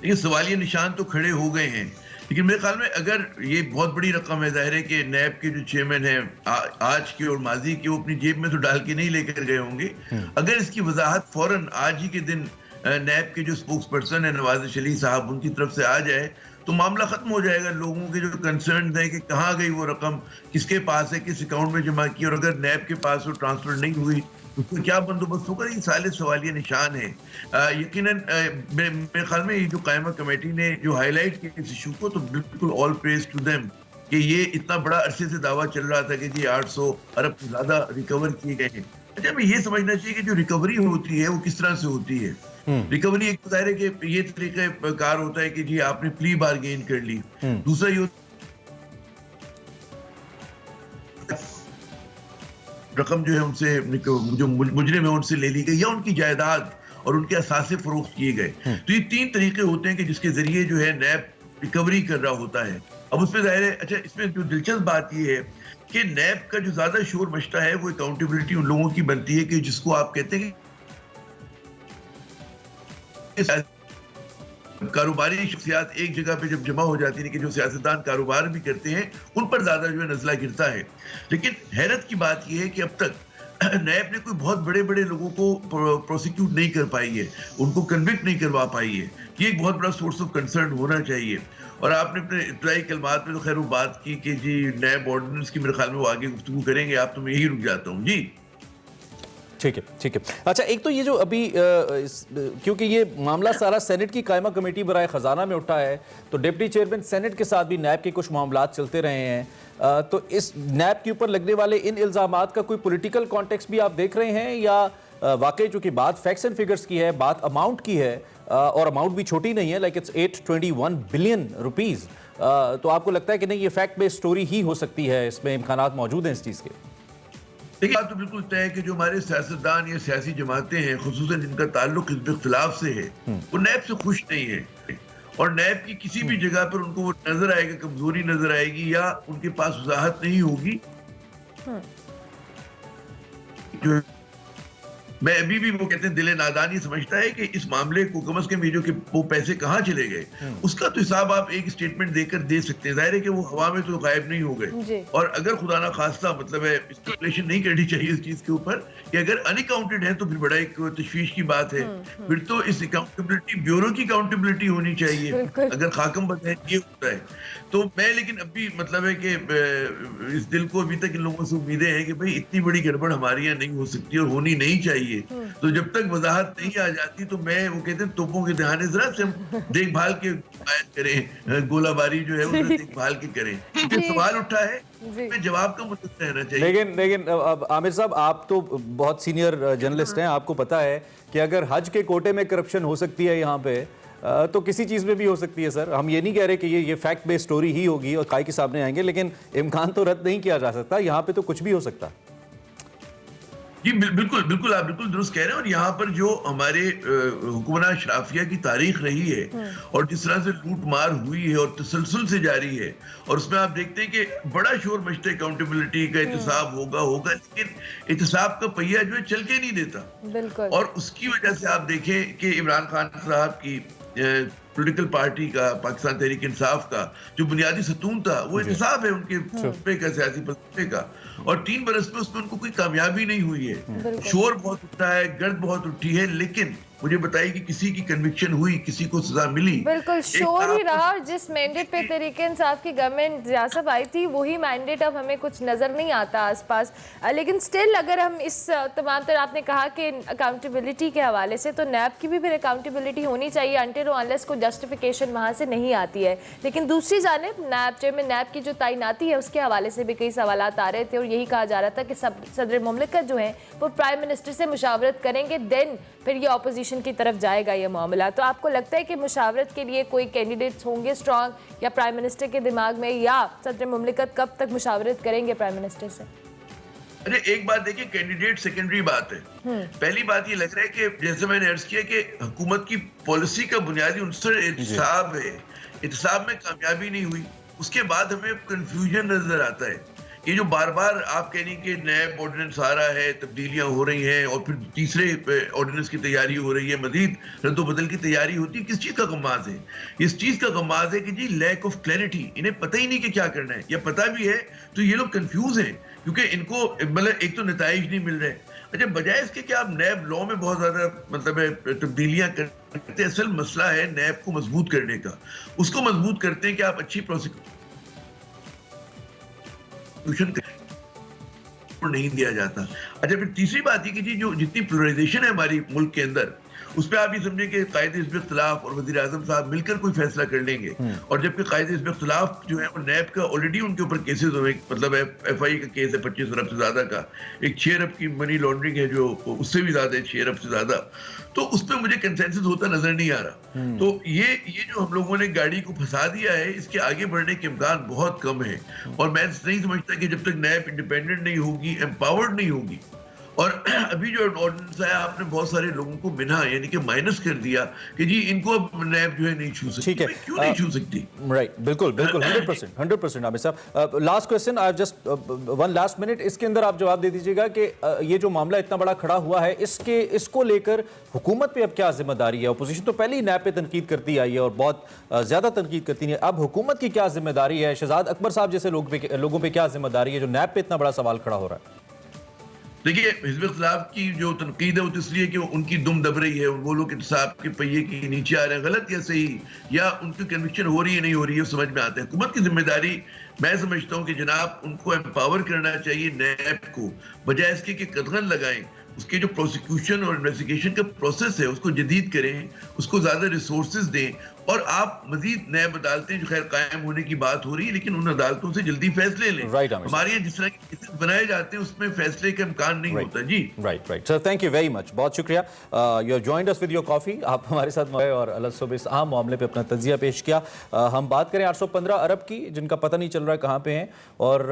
ये सवालिया निशान तो खड़े हो गए हैं, लेकिन मेरे ख्याल में अगर ये बहुत बड़ी रकम है, जाहिर है कि नैब के जो चेयरमैन है आज की और माजी की, वो अपनी जेब में तो डाल के नहीं लेकर गए होंगे। अगर इसकी वजाहत फौरन आज ही के दिन नैब के जो स्पोक्स पर्सन है नवाज शरीफ साहब, उनकी तरफ से आ जाए तो मामला खत्म हो जाएगा। लोगों के जो कंसर्न है कि कहाँ गई वो रकम, किसके पास है, किस अकाउंट में जमा की, और अगर नैब के पास वो ट्रांसफर नहीं हुई तो क्या बंदोबस्त होगा, ये साले सवालिया निशान है। यकीनन मेरे ख्याल में ये जो कायमा कमेटी ने जो हाईलाइट किया इस इशू को, तो बिल्कुल ऑल प्रेज टू देम कि ये इतना बड़ा अरसे से दावा चल रहा था कि जी 800 अरब से ज्यादा रिकवर किए गए हैं। अच्छा, हमें ये समझना चाहिए कि जो रिकवरी होती है वो किस तरह से होती है। रिकवरी एक जाहिर है कि ये तरीका कार होता है कि जी आपने प्ली बारगेन कर ली, दूसरा ये रकम जो है उनसे जो मुजरिम है उनसे ले ली गई या उनकी जायदाद और उनके असासे फरोख्त किए गए। तो ये तीन तरीके होते हैं कि जिसके जरिए जो है नैब रिकवरी कर रहा होता है। अब उसमें जाहिर है, अच्छा इसमें जो दिलचस्प बात ये है कि नैब का जो ज्यादा शोर मचता है वो अकाउंटेबिलिटी उन लोगों की बनती है कि जिसको आप कहते हैं कारोबारी शख्सियात एक जगह पे जब जमा हो जाती है कि जो सियासतदान कारोबार भी करते हैं उन पर ज्यादा जो है नजला गिरता है। लेकिन हैरत की बात यह है कि अब तक नैब ने कोई बहुत बड़े बड़े लोगों को प्रोसिक्यूट नहीं कर पाई है, उनको कन्विक्ट नहीं करवा पाई है। ये एक बहुत बड़ा सोर्स ऑफ कंसर्न होना चाहिए। और आपने अपने इब्तिदाई कलमात में तो खैर वो बात की कि जी नैब ऑर्डिनेंस की मेरे ख्याल में वो आगे गुफ्तगू करेंगे, आप तो मैं यही रुक जाता हूँ जी। ठीक है, ठीक है। अच्छा, एक तो ये जो अभी क्योंकि ये मामला सारा सेनेट की कायमा कमेटी बराए ख़जाना में उठा है, तो डिप्टी चेयरमैन सेनेट के साथ भी नैब के कुछ मामलात चलते रहे हैं, तो इस नैब के ऊपर लगने वाले इन इल्ज़ामात का कोई पॉलिटिकल कॉन्टेक्स्ट भी आप देख रहे हैं, या वाकई चूँकि बात फैक्ट्स एंड फिगर्स की है, बात अमाउंट की है, और अमाउंट भी छोटी नहीं है, लाइक इट्स 821 बिलियन रुपीज़, तो आपको लगता है कि नहीं ये फैक्ट बेस्ड स्टोरी ही हो सकती है, इसमें इम्कानात मौजूद हैं इस चीज़ के? देखिए, बात तो बिल्कुल तय है कि जो हमारे सियासतदान या सियासी जमातें हैं, खुसूसन जिनका ताल्लुक हिज़्ब इख्तिलाफ से है, वो नैब से खुश नहीं है। और नैब की किसी भी जगह पर उनको वो नजर आएगा, कमजोरी नजर आएगी या उनके पास वजाहत नहीं होगी। जो मैं अभी भी वो कहते हैं दिले नादानी समझता है कि इस मामले को कम से कम ये जो कि वो पैसे कहाँ चले गए उसका तो हिसाब आप एक स्टेटमेंट देकर दे सकते हैं। जाहिर है कि वो हवा में तो गायब नहीं हो गए, और अगर खुदा ना खास्ता मतलब है स्पेकुलेशन नहीं करनी चाहिए इस चीज के ऊपर कि अगर अनअकाउंटेड है तो फिर बड़ा एक तशवीश की बात है। फिर तो इस अकाउंटेबिलिटी ब्यूरो की अकाउंटेबिलिटी होनी चाहिए। अगर खाकम बदले ये होता है तो मैं, लेकिन अभी मतलब है कि इस दिल को अभी तक इन लोगों से उम्मीदें हैं कि भाई इतनी बड़ी गड़बड़ हमारे यहाँ नहीं हो सकती और होनी नहीं चाहिए। तो जब तक वजाहत नहीं आ जाती तो मैं वो कहते हैं तोपों के दहाने जरा से देखभाल के करें, गोलाबारी जो है उसे देखभाल के करें। जो सवाल उठा है उसमें जवाब का मुतल्लिक रहना चाहिए। लेकिन अब आमिर साहब, आप तो बहुत सीनियर जर्नलिस्ट हैं, आपको पता है कि अगर हज के कोटे में करप्शन हो सकती है यहाँ पे, तो किसी चीज़ में भी हो सकती है सर। हम ये नहीं कह रहे कि ये फैक्ट बेस्ड स्टोरी ही होगी और काय के सामने आएंगे, लेकिन इम्कान तो रद्द नहीं किया जा सकता, यहाँ पे तो कुछ भी हो सकता। जी बिल्कुल बिल्कुल, आप बिल्कुल दुरुस्त कह रहे हैं। और यहाँ पर जो हमारे हुकूमत अशराफिया की तारीख रही है और जिस तरह से लूट मार हुई है और तसलसल से जारी है, और उसमें आप देखते हैं कि बड़ा शोर मचता है अकाउंटेबिलिटी का, एहतसाब होगा, लेकिन एहतसाब का पहिया जो है चल के नहीं देता। और उसकी वजह से आप देखें कि इमरान खान साहब की पॉलिटिकल पार्टी का, पाकिस्तान तहरीक इंसाफ का जो बुनियादी सतून था वो इंसाफ है उनके फलसफे का, सियासी फलसफे का, और 3 बरस में उसमें उनको कोई कामयाबी नहीं हुई है। शोर बहुत उठा है, गर्द बहुत उठी है, लेकिन मुझे बताइए कि किसी की कन्विक्शन हुई, किसी को सजा मिली? बिल्कुल शोर ही रहा। और जिस मैंडेट पे तहरीके इंसाफ की गवर्नमेंट रियासत आई थी वही मैंडेट अब हमें कुछ नजर नहीं आता आसपास। लेकिन स्टिल अगर हम इस तमाम तरह, आपने कहा कि अकाउंटेबिलिटी के हवाले से, तो नैब की भी फिर अकाउंटेबिलिटी होनी चाहिए अनटिल और अनलेस को जस्टिफिकेशन वहाँ से नहीं आती है। लेकिन दूसरी जानिब नैब चेयरमैन नैब की जो तैनाती है उसके हवाले से भी कई सवालात आ रहे थे, और यही कहा जा रहा था कि सदर मुमलिकत जो है वो प्राइम मिनिस्टर से मुशावरत करेंगे, देन फिर ये अपोजिशन की तरफ जाएगा ये मामला। तो आपको लगता है कि मुशावरत के लिए कोई कैंडिडेट्स होंगे स्ट्रॉन्ग, या प्राइम मिनिस्टर के दिमाग में, या सदर मुमलिकत कब तक मुशावरत करेंगे प्राइम मिनिस्टर से? अरे एक बात देखिए, कैंडिडेट सेकेंडरी बात है। पहली बात ये लग रहा है कि जैसे मैंने अर्ज किया कि हुकूमत की पॉलिसी का बुनियादी उनसर एहतसाब है, एहतसाब में कामयाबी नहीं हुई। उसके बाद हमें कंफ्यूजन नजर आता है। ये जो बार बार आप कह रही कि नैब ऑर्डिनेंस आ रहा है, तब्दीलियां हो रही हैं, और फिर तीसरे ऑर्डिनेंस की तैयारी हो रही है, मजीद रद्दोबदल की तैयारी होती है, किस चीज का गमाज है? इस चीज का गमाज है कि जी लैक ऑफ क्लैरिटी, इन्हें पता ही नहीं कि क्या करना है, या पता भी है तो ये लोग कंफ्यूज हैं, क्योंकि इनको मतलब एक तो नताइज नहीं मिल रहे। अच्छा, बजाय इसके कि आप नैब लॉ में बहुत ज्यादा मतलब तब्दीलियां करते, असल मसला है नैब को मजबूत करने का। उसको मजबूत करते हैं कि आप अच्छी नहीं दिया जाता। अच्छा, फिर तीसरी बात ये कि जी जो जितनी प्लुरलाइजेशन है हमारी मुल्क के अंदर, उस पर आप ये समझे कि कायदे हिज़्ब इख्तिलाफ और वज़ीर आज़म साहब मिलकर कोई फैसला कर लेंगे, और जबकि कायदे हिज़्ब इख्तिलाफ जो है वो नैब का ऑलरेडी उनके ऊपर केसेस हुए, मतलब FI का केस है 25 अरब से ज्यादा का, एक 6 अरब की मनी लॉन्ड्रिंग है जो उससे भी ज्यादा है, 6 अरब से ज्यादा। तो उस पर मुझे कंसेंसस होता नजर नहीं आ रहा। तो ये जो हम लोगों ने गाड़ी को फंसा दिया है, इसके आगे बढ़ने के इम्कान बहुत कम है। और मैं नहीं समझता कि जब तक नैब इंडिपेंडेंट नहीं होगी, एम्पावर्ड नहीं होगी, और अभी जो ऑर्डिनेंस आया आपने बहुत सारे लोगों को मिना यानी कि माइनस कर दिया कि जी इनको अब नैब जो है नहीं छू सकती। ठीक है, क्यों नहीं छू सकती? राइट, बिल्कुल 100% आमिर साहब। Last question, I just 1 last minute, इसके अंदर आप जवाब दे दीजिएगा कि ये जो मामला इतना बड़ा खड़ा हुआ है, इसको लेकर हुकूमत पे अब क्या जिम्मेदारी है? अपोजिशन तो पहले ही नैब पे तनकीद करती आई है और बहुत ज्यादा तनकीद करती है, अब हुकूमत की क्या जिम्मेदारी है? शहजाद अकबर साहब जैसे लोगों पे क्या जिम्मेदारी है जो नैब पे इतना बड़ा सवाल खड़ा हो रहा है? देखिए, हिज़्ब इख्तिलाफ की जो तनकीद है वो तो इसलिए कि उनकी दुम दब रही है, वो लोग इंसाफ के पहिए के नीचे आ रहे हैं, गलत या सही, या उनकी कन्विक्शन हो रही है नहीं हो रही है, समझ में आता है। हुकूमत की जिम्मेदारी मैं समझता हूँ कि जनाब उनको एम्पावर करना चाहिए नैब को, बजाय इसके कि कदगन लगाएं। उसके जो प्रोसिक्यूशन और इन्वेस्टिगेशन का प्रोसेस है उसको जदीद करें, उसको ज़्यादा रिसोर्सेज दें, और आप मजीद नैब अदालतें जो खैर कायम होने की बात हो रही है, लेकिन उन अदालतों से जल्दी फैसले लें। हमारे यहाँ जिस तरह के केसेस बनाए जाते हैं उसमें फैसले का इम्कान नहीं होता। जी right sir, thank you very much, बहुत शुक्रिया। You have joined us with your coffee, आप हमारे साथ मौजूद और अलग इस आम मामले पे अपना तजिया पेश किया। हम बात करें 815 अरब की, जिनका पता नहीं चल रहा है कहाँ पे हैं, और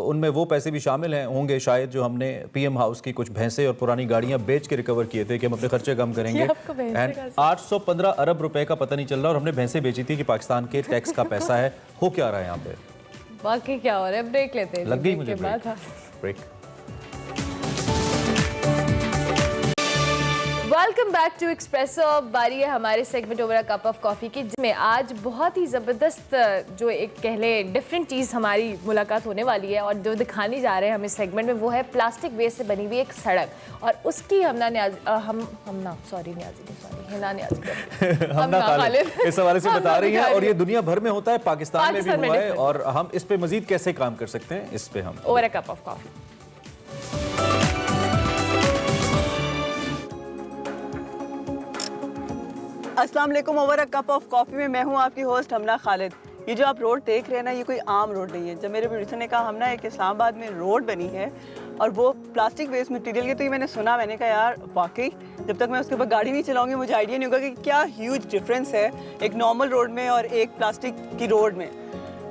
उनमें वो पैसे भी शामिल हैं होंगे शायद जो हमने पीएम हाउस की कुछ भैंसें और पुरानी गाड़ियाँ बेच के रिकवर किए थे कि हम अपने खर्चे कम करेंगे, एंड 815 अरब रुपए का पता नहीं चल रहा, और हमने भैंसें बेची थी कि पाकिस्तान के टैक्स का पैसा है। हो क्या रहा है यहाँ पे, बाकी क्या हो रहा है? ब्रेक लेते हैं। लग गई मुझे break. Welcome back to Expresso. अब बारी है हमारे segment over a cup of coffee की, जिसमें आज बहुत ही ज़बरदस्त जो एक कह ले डिफरेंट चीज़ हमारी मुलाकात होने वाली है, और जो दिखाने जा रहे हैं हम इस सेगमेंट में वो है प्लास्टिक वेस्ट से बनी हुई एक सड़क, और उसकी हिना न्याज़ी इस हवाले से बता रही हैं, और ये दुनिया भर में होता है, पाकिस्तान में भी हुआ है, और हम इस पे मजीद कैसे काम कर सकते हैं, इस पे हम over a cup of coffee. अस्सलाम वालेकुम। Over a cup of coffee में मैं हूँ आपकी होस्ट हमना खालिद। ये जो आप रोड देख रहे हैं ना, ये कोई आम रोड नहीं है। जब मेरे प्रोड्यूसर ने कहा हमना एक इस्लामाबाद में रोड बनी है और वो प्लास्टिक वेस्ट मटेरियल की, तो ये मैंने सुना, मैंने कहा यार वाकई जब तक मैं उसके ऊपर गाड़ी नहीं चलाऊंगी मुझे आइडिया नहीं होगा कि क्या ह्यूज डिफरेंस है एक नॉर्मल रोड में और एक प्लास्टिक की रोड में।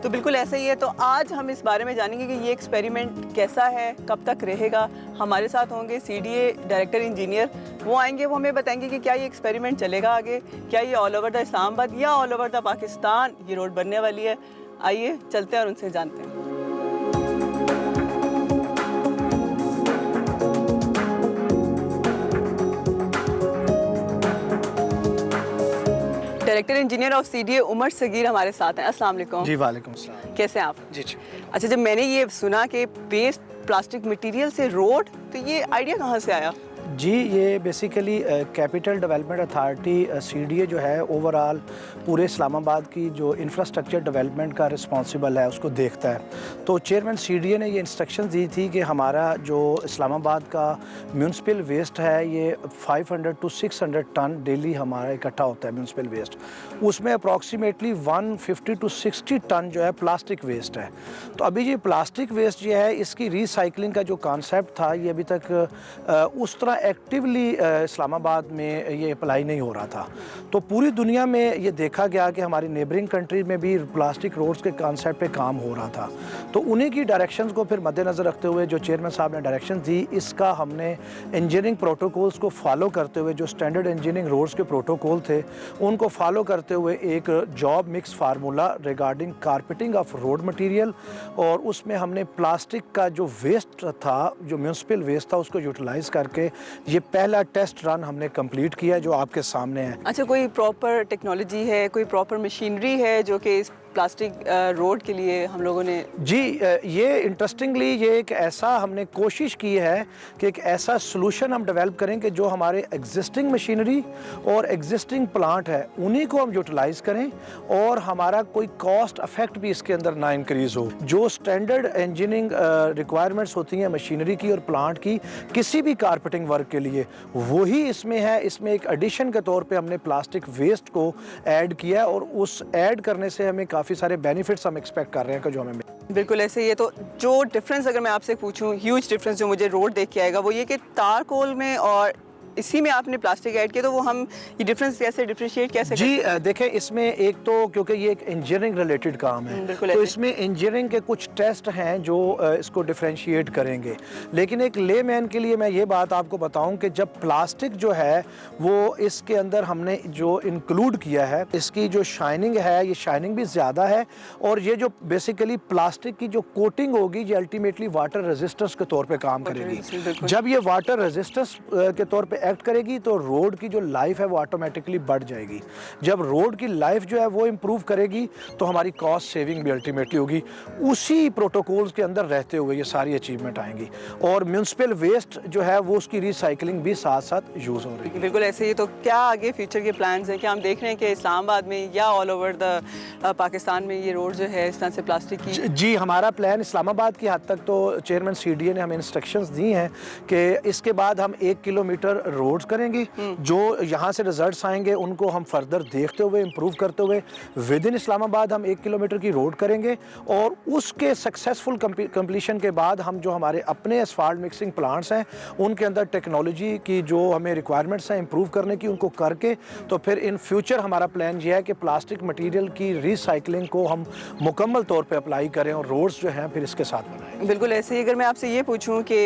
तो बिल्कुल ऐसा ही है। तो आज हम इस बारे में जानेंगे कि ये एक्सपेरिमेंट कैसा है, कब तक रहेगा। हमारे साथ होंगे CDA डायरेक्टर इंजीनियर, वो आएंगे, वो हमें बताएंगे कि क्या ये एक्सपेरिमेंट चलेगा आगे, क्या ये ऑल ओवर द इस्लामाबाद या ऑल ओवर द पाकिस्तान ये रोड बनने वाली है। आइए चलते हैं और उनसे जानते हैं। Director engineer of CDA Umar Sagheer हमारे साथ हैं। अस्सलाम वालेकुम। जी वालेकुम अस्सलाम। कैसे हैं आप? जी जी। अच्छा, जब मैंने ये सुना कि वेस्ट प्लास्टिक मटेरियल से रोड, तो ये आइडिया कहाँ से आया? जी, ये basically capital development authority CDA जो है ओवरऑल पूरे इस्लामाबाद की जो इंफ्रास्ट्रक्चर डेवलपमेंट का रिस्पॉन्सिबल है उसको देखता है। तो चेयरमैन CDA ने ये इंस्ट्रक्शन दी थी कि हमारा जो इस्लामाबाद का म्यूनसिपल वेस्ट है ये 500 to 600 टन डेली हमारा इकट्ठा होता है म्यूनसिपल वेस्ट। उसमें अप्रॉक्सीमेटली 150 to 60 टन जो है प्लास्टिक वेस्ट है। तो अभी ये प्लास्टिक वेस्ट जो है इसकी रिसाइकलिंग का जो कॉन्सेप्ट था ये अभी तक उस तरह एक्टिवली इस्लामाबाद में ये अप्लाई नहीं हो रहा था। तो पूरी दुनिया में ये देखा गया कि हमारी नेबरिंग कंट्रीज में भी प्लास्टिक रोड्स के कॉन्सेप्ट पे काम हो रहा था। तो उन्हीं की डायरेक्शंस को फिर मद्देनज़र रखते हुए जो चेयरमैन साहब ने डायरेक्शन दी, इसका हमने इंजीनियरिंग प्रोटोकॉल्स को फॉलो करते हुए जो स्टैंडर्ड इंजीनियरिंग रोड्स के प्रोटोकॉल थे उनको फॉलो करते हुए एक job mix formula regarding carpeting of road material, और उसमें हमने प्लास्टिक का जो वेस्ट था, जो म्यूनसिपल वेस्ट था, उसको यूटिलाइज़ करके ये पहला टेस्ट रन हमने कंप्लीट किया जो आपके सामने है। अच्छा, कोई प्रॉपर टेक्नोलॉजी है, कोई प्रॉपर मशीनरी है जो कि इस प्लास्टिक रोड के लिए हम लोगों ने? जी, ये इंटरेस्टिंगली ये एक ऐसा हमने कोशिश की है कि एक ऐसा सोल्यूशन हम डेवलप करें कि जो हमारे एग्जिस्टिंग मशीनरी और एग्जिस्टिंग प्लांट है उन्हीं को हम यूटिलाइज करें और हमारा कोई कॉस्ट इफेक्ट भी इसके अंदर ना इंक्रीज हो। जो स्टैंडर्ड इंजीनियरिंग रिक्वायरमेंट्स होती हैं मशीनरी की और प्लांट की किसी भी कारपेटिंग वर्क के लिए, वही इसमें है। इसमें एक एडिशन के तौर पे हमने प्लास्टिक वेस्ट को ऐड किया और उस ऐड करने से हमें काफ़ी सारे बेनिफिट्स हम एक्सपेक्ट कर रहे हैं कि जो हमें बिल्कुल ऐसे ही है। तो जो डिफरेंस अगर मैं आपसे पूछूं, ह्यूज डिफरेंस जो मुझे रोड देख के आएगा वो ये कि तारकोल में और इसी में आपने प्लास्टिक ऐड किया, तो वो हम ये डिफरेंस कैसे डिफरेंशिएट कैसे? जी देखें, इसमें एक तो क्योंकि ये एक इंजीनियरिंग रिलेटेड काम है तो इसमें इंजीनियरिंग के कुछ टेस्ट हैं जो इसको डिफरेंशिएट करेंगे। लेकिन एक लेमैन के लिए मैं ये बात आपको बताऊं कि जब प्लास्टिक जो है वो इसके अंदर हमने जो इंक्लूड किया है, इसकी जो शाइनिंग है ये शाइनिंग भी ज़्यादा है, और ये जो बेसिकली प्लास्टिक की जो कोटिंग होगी ये अल्टीमेटली वाटर रेजिस्टेंस के तौर पर काम करेगी। जब ये वाटर रेजिस्टेंस के तौर पर एक्ट करेगी तो रोड की जो लाइफ है वो ऑटोमेटिकली बढ़ जाएगी। जब रोड की लाइफ जो है वो इम्प्रूव करेगी तो हमारी कॉस्ट सेविंग भी अल्टीमेटली होगी। उसी प्रोटोकॉल्स के अंदर रहते हुए ये सारी अचीवमेंट आएंगी और म्यूनसिपल वेस्ट जो है वो उसकी रिसाइकलिंग भी साथ साथ यूज़ हो रही है। बिल्कुल ऐसे ही। तो क्या आगे फ्यूचर के प्लान्स हैं? क्या हम देख रहे हैं कि इस्लामाबाद में या ऑल ओवर द पाकिस्तान में ये रोड जो है इस तरह से प्लास्टिक की? जी, हमारा प्लान इस्लामाबाद की हद तक तो चेयरमैन CDA ने हमें इंस्ट्रक्शंस दी हैं कि इसके बाद हम 1 किलोमीटर रोड्स करेंगे। जो यहाँ से रिजल्ट्स आएंगे उनको हम फर्दर देखते हुए इम्प्रूव करते हुए विद इन इस्लामाबाद हम 1 किलोमीटर की रोड करेंगे और उसके सक्सेसफुल कंप्लीशन के बाद हम जो हमारे अपने एसफाल्ट मिक्सिंग प्लांट्स हैं उनके अंदर टेक्नोलॉजी की जो हमें रिक्वायरमेंट्स हैं इम्प्रूव करने की उनको करके तो फिर इन फ्यूचर हमारा प्लान ये है कि प्लास्टिक मटीरियल की रिसाइकलिंग को हम मुकम्मल तौर पे अप्लाई करें और रोड्स जो हैं फिर इसके साथ बनाएं। बिल्कुल ऐसे ही। अगर मैं आपसे ये पूछूं कि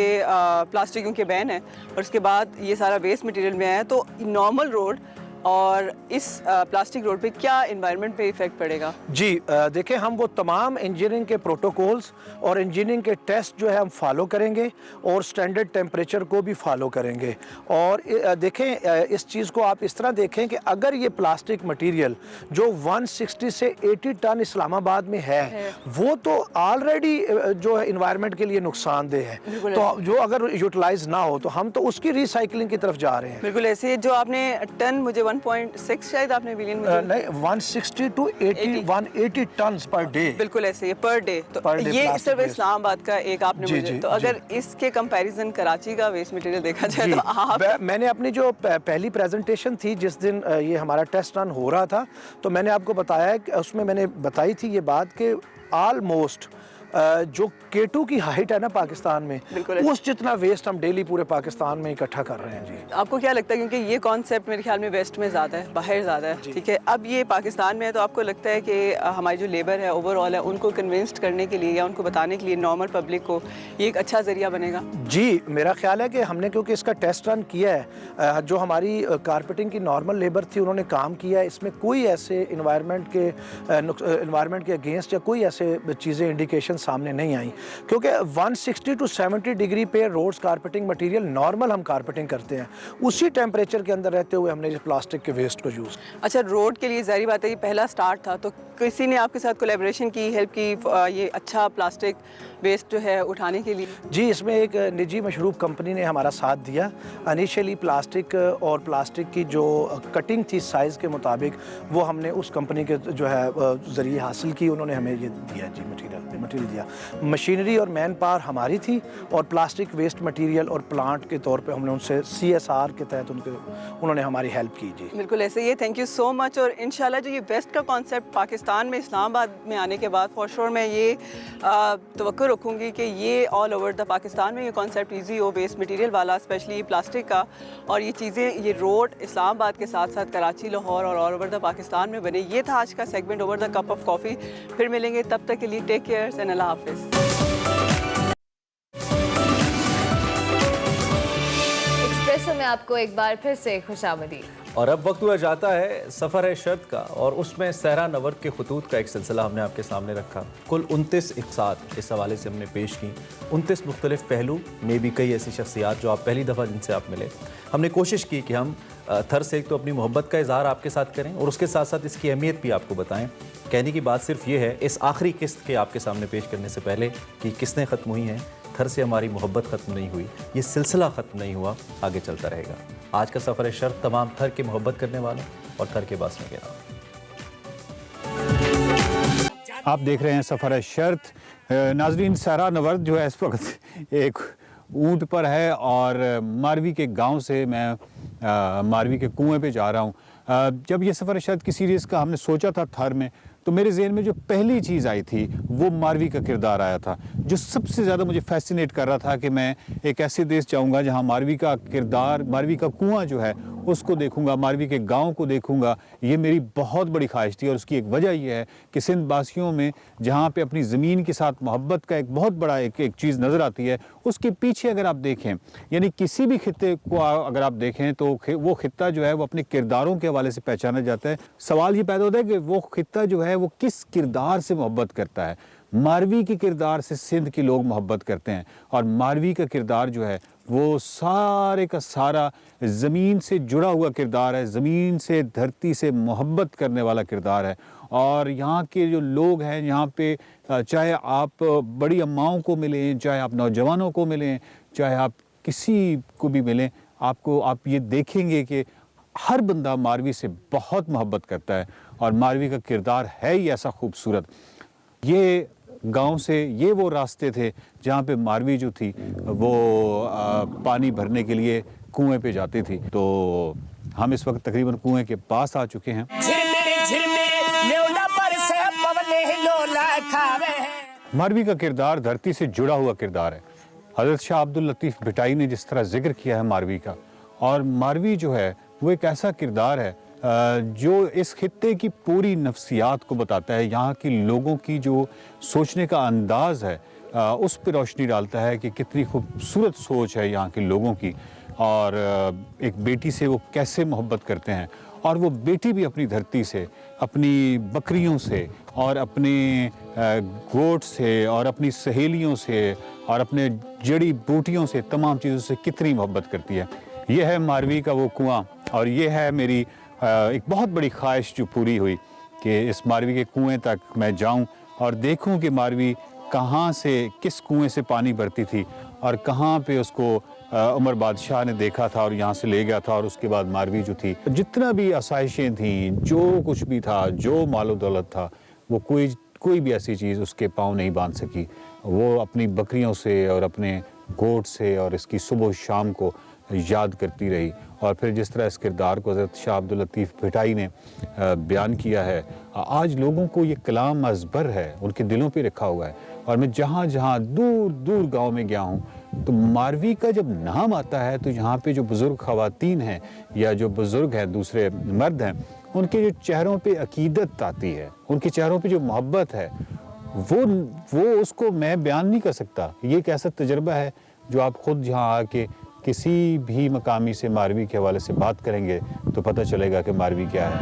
प्लास्टिकों के बैन है और उसके बाद ये सारा वेस्ट मटेरियल में आया तो नॉर्मल रोड और इस प्लास्टिक रोड पे क्या एनवायरनमेंट पे इफेक्ट पड़ेगा? जी देखें, हम वो तमाम इंजीनियरिंग के प्रोटोकॉल्स और इंजीनियरिंग के टेस्ट जो है हम फॉलो करेंगे और स्टैंडर्ड टेम्परेचर को भी फॉलो करेंगे। और देखें, इस चीज़ को आप इस तरह देखें कि अगर ये प्लास्टिक मटेरियल जो 160 से 80 टन इस्लामाबाद में है वो तो ऑलरेडी जो है इन्वायरमेंट के लिए नुकसानदेह है, तो जो अगर यूटिलाइज ना हो तो हम तो उसकी रिसाइकलिंग की तरफ जा रहे हैं। बिल्कुल ऐसे ही। जो आपने टन मुझे 1.6 शायद आपने बिलियन नहीं 160 to 180 टन्स पर डे। बिल्कुल ऐसे ही पर डे। तो ये सिर्फ इस्लामाबाद का एक आपने मुझे तो अगर इसके कंपैरिजन कराची का वेस्ट मटेरियल देखा जाए तो आप मैंने अपनी जो पहली प्रेजेंटेशन थी जिस दिन ये हमारा टेस्ट रन हो रहा था तो मैंने आपको बताया कि उसमें मैंने बताई थी ये बात कि ऑलमोस्ट जो K2 की हाइट है ना पाकिस्तान में उस जितना वेस्ट हम डेली पूरे पाकिस्तान में इकट्ठा कर रहे हैं। जी, आपको क्या लगता है, क्योंकि ये कॉन्सेप्ट मेरे ख्याल में वेस्ट में ज़्यादा है, बाहर ज़्यादा है, ठीक है, अब ये पाकिस्तान में है, तो आपको लगता है कि हमारी जो लेबर है ओवरऑल है उनको कन्विंस्ड करने के लिए या उनको बताने के लिए नॉर्मल पब्लिक को ये एक अच्छा जरिया बनेगा? जी, मेरा ख्याल है कि हमने क्योंकि इसका टेस्ट रन किया है, जो हमारी कारपेटिंग की नॉर्मल लेबर थी उन्होंने काम किया है, इसमें कोई ऐसे इन्वायरमेंट के अगेंस्ट या कोई ऐसे चीज़ें इंडिकेशन सामने नहीं आई, क्योंकि 160 to 70 डिग्री पे रोड्स कारपेटिंग मटेरियल नॉर्मल हम कारपेटिंग करते हैं, उसी टेम्परेचर के अंदर रहते हुए हमने प्लास्टिक के वेस्ट को यूज़। अच्छा, रोड के लिए जारी बात है ये पहला स्टार्ट था, तो किसी ने आपके साथ कोलैबोरेशन की, हेल्प की ये अच्छा प्लास्टिक वेस्ट जो है उठाने के लिए? जी, इसमें एक निजी मशरूब कंपनी ने हमारा साथ दिया। इनिशियली प्लास्टिक और प्लास्टिक की जो कटिंग थी साइज़ के मुताबिक वो हमने उस कंपनी के जो है ज़रिए हासिल की, उन्होंने हमें ये दिया जी मटीरियल दिया। मशीनरी और मैन पावर हमारी थी और प्लास्टिक वेस्ट मटीरियल और प्लांट के तौर पे हमने उनसे CSR के तहत उन्होंने हमारी हेल्प की। जी बिल्कुल ऐसे ही, थैंक यू सो मच। और इंशाल्लाह जो ये वेस्ट का कॉन्सेप्ट पाकिस्तान में इस्लामाबाद में आने के बाद फॉर श्योर मैं ये तवक्को रखूँगी कि ये ऑल ओवर द पाकिस्तान में ये कॉन्सेप्ट ईजी हो वेस्ट मटीरियल वाला, स्पेशली प्लास्टिक का, और ये चीज़ें ये रोड इस्लामाबाद के साथ साथ कराची, लाहौर और ऑल ओवर द पाकिस्तान में बने। ये था आज का segment over the cup of coffee. फिर मिलेंगे, तब तक के लिए टेक केयर एंड अल्लाह हाफिज़। एक्सप्रेसो में आपको एक बार फिर से खुशामदीद। और अब वक्त हुआ जाता है सफ़र है शर्त का, और उसमें सहरा नवर्द के खतूत का एक सिलसिला हमने आपके सामने रखा। कुल 29 इक़्साद इस हवाले से हमने पेश की, 29 मुख्तलिफ पहलू में भी कई ऐसी शख्सियात जो आप पहली दफ़ा जिनसे आप मिले। हमने कोशिश की कि हम थर से एक तो अपनी मोहब्बत का इजहार आपके साथ करें और उसके साथ साथ इसकी अहमियत भी आपको बताएं। कहने की बात सिर्फ ये है, इस आखिरी किस्त के आपके सामने पेश करने से पहले कि किस्तें ख़त्म हुई हैं, थर से हमारी मोहब्बत ख़त्म नहीं हुई, ये सिलसिला ख़त्म नहीं हुआ, आगे चलता रहेगा। आज का सफ़र शर्त तमाम थर के मोहब्बत करने वालों और थर के बासने के नाम। आप देख रहे हैं सफ़र शर्त। नाजरीन, सहरा नवर्द जो है इस वक्त एक ऊँट पर है और मारवी के गांव से मैं मारवी के कुएं पे जा रहा हूं। जब ये सफ़र शर्त की सीरीज़ का हमने सोचा था थर में, तो मेरे ज़हन में जो पहली चीज़ आई थी वो मारवी का किरदार आया था, जो सबसे ज़्यादा मुझे फैसिनेट कर रहा था कि मैं एक ऐसे देश जाऊंगा जहां मारवी का किरदार, मारवी का कुआं जो है उसको देखूंगा, मारवी के गांव को देखूंगा। ये मेरी बहुत बड़ी ख्वाहिश थी और उसकी एक वजह यह है कि सिंध वासियों में जहाँ पे अपनी ज़मीन के साथ मोहब्बत का एक बहुत बड़ा एक चीज़ नज़र आती है, उसके पीछे अगर आप देखें, यानी किसी भी खित्ते को अगर आप देखें तो वो खित्ता जो है वो अपने किरदारों के हवाले से पहचाना जाता है। सवाल ये पैदा होता है कि वो खित्ता जो है वो किस किरदार से मोहब्बत करता है। मारवी के किरदार से सिंध के लोग मोहब्बत करते हैं और मारवी का किरदार जो है वो सारे का सारा ज़मीन से जुड़ा हुआ किरदार है, ज़मीन से धरती से मोहब्बत करने वाला किरदार है। और यहाँ के जो लोग हैं यहाँ पे, चाहे आप बड़ी अम्माओं को मिलें, चाहे आप नौजवानों को मिलें, चाहे आप किसी को भी मिलें, आप ये देखेंगे कि हर बंदा मारवी से बहुत मोहब्बत करता है और मारवी का किरदार है ही ऐसा खूबसूरत। ये गांव से ये वो रास्ते थे जहाँ पे मारवी जो थी वो पानी भरने के लिए कुएं पे जाती थी। तो हम इस वक्त तकरीबन कुएं के पास आ चुके हैं। मारवी का किरदार धरती से जुड़ा हुआ किरदार है। हज़रत शाह अब्दुल लतीफ़ भिटाई ने जिस तरह जिक्र किया है मारवी का, और मारवी जो है वो एक ऐसा किरदार है जो इस खित्ते की पूरी नफ्सियात को बताता है। यहाँ के लोगों की जो सोचने का अंदाज़ है उस पर रोशनी डालता है कि कितनी खूबसूरत सोच है यहाँ के लोगों की, और एक बेटी से वो कैसे मोहब्बत करते हैं। और वो बेटी भी अपनी धरती से, अपनी बकरियों से और अपने गोट से और अपनी सहेलियों से और अपने जड़ी बूटियों से, तमाम चीज़ों से कितनी मोहब्बत करती है। ये है मारवी का वो कुआं, और ये है मेरी एक बहुत बड़ी ख्वाहिश जो पूरी हुई कि इस मारवी के कुएं तक मैं जाऊं और देखूं कि मारवी कहाँ से, किस कुएं से पानी भरती थी और कहाँ पे उसको उमर बादशाह ने देखा था और यहाँ से ले गया था। और उसके बाद मारवी जो थी, जितना भी आसाइशें थीं, जो कुछ भी था, जो मालो दौलत था, वो कोई भी ऐसी चीज़ उसके पाँव नहीं बांध सकी। वो अपनी बकरियों से और अपने गोट से और इसकी सुबह शाम को याद करती रही। और फिर जिस तरह इस किरदार को हज़रत शाह अब्दुल लतीफ़ भिटाई ने बयान किया है, आज लोगों को ये कलाम मज़बर है, उनके दिलों पे रखा हुआ है। और मैं जहाँ जहाँ दूर दूर गांव में गया हूँ तो मारवी का जब नाम आता है तो यहाँ पे जो बुज़ुर्ग ख़वातीन हैं या जो बुज़ुर्ग हैं, दूसरे मर्द हैं, उनके जो चेहरों पे अकीदत आती है, उनके चेहरों पे जो मोहब्बत है, वो उसको मैं बयान नहीं कर सकता। ये एक ऐसा तजर्बा है जो आप ख़ुद यहाँ आके किसी भी मकामी से मारवी के हवाले से बात करेंगे तो पता चलेगा कि मारवी क्या है।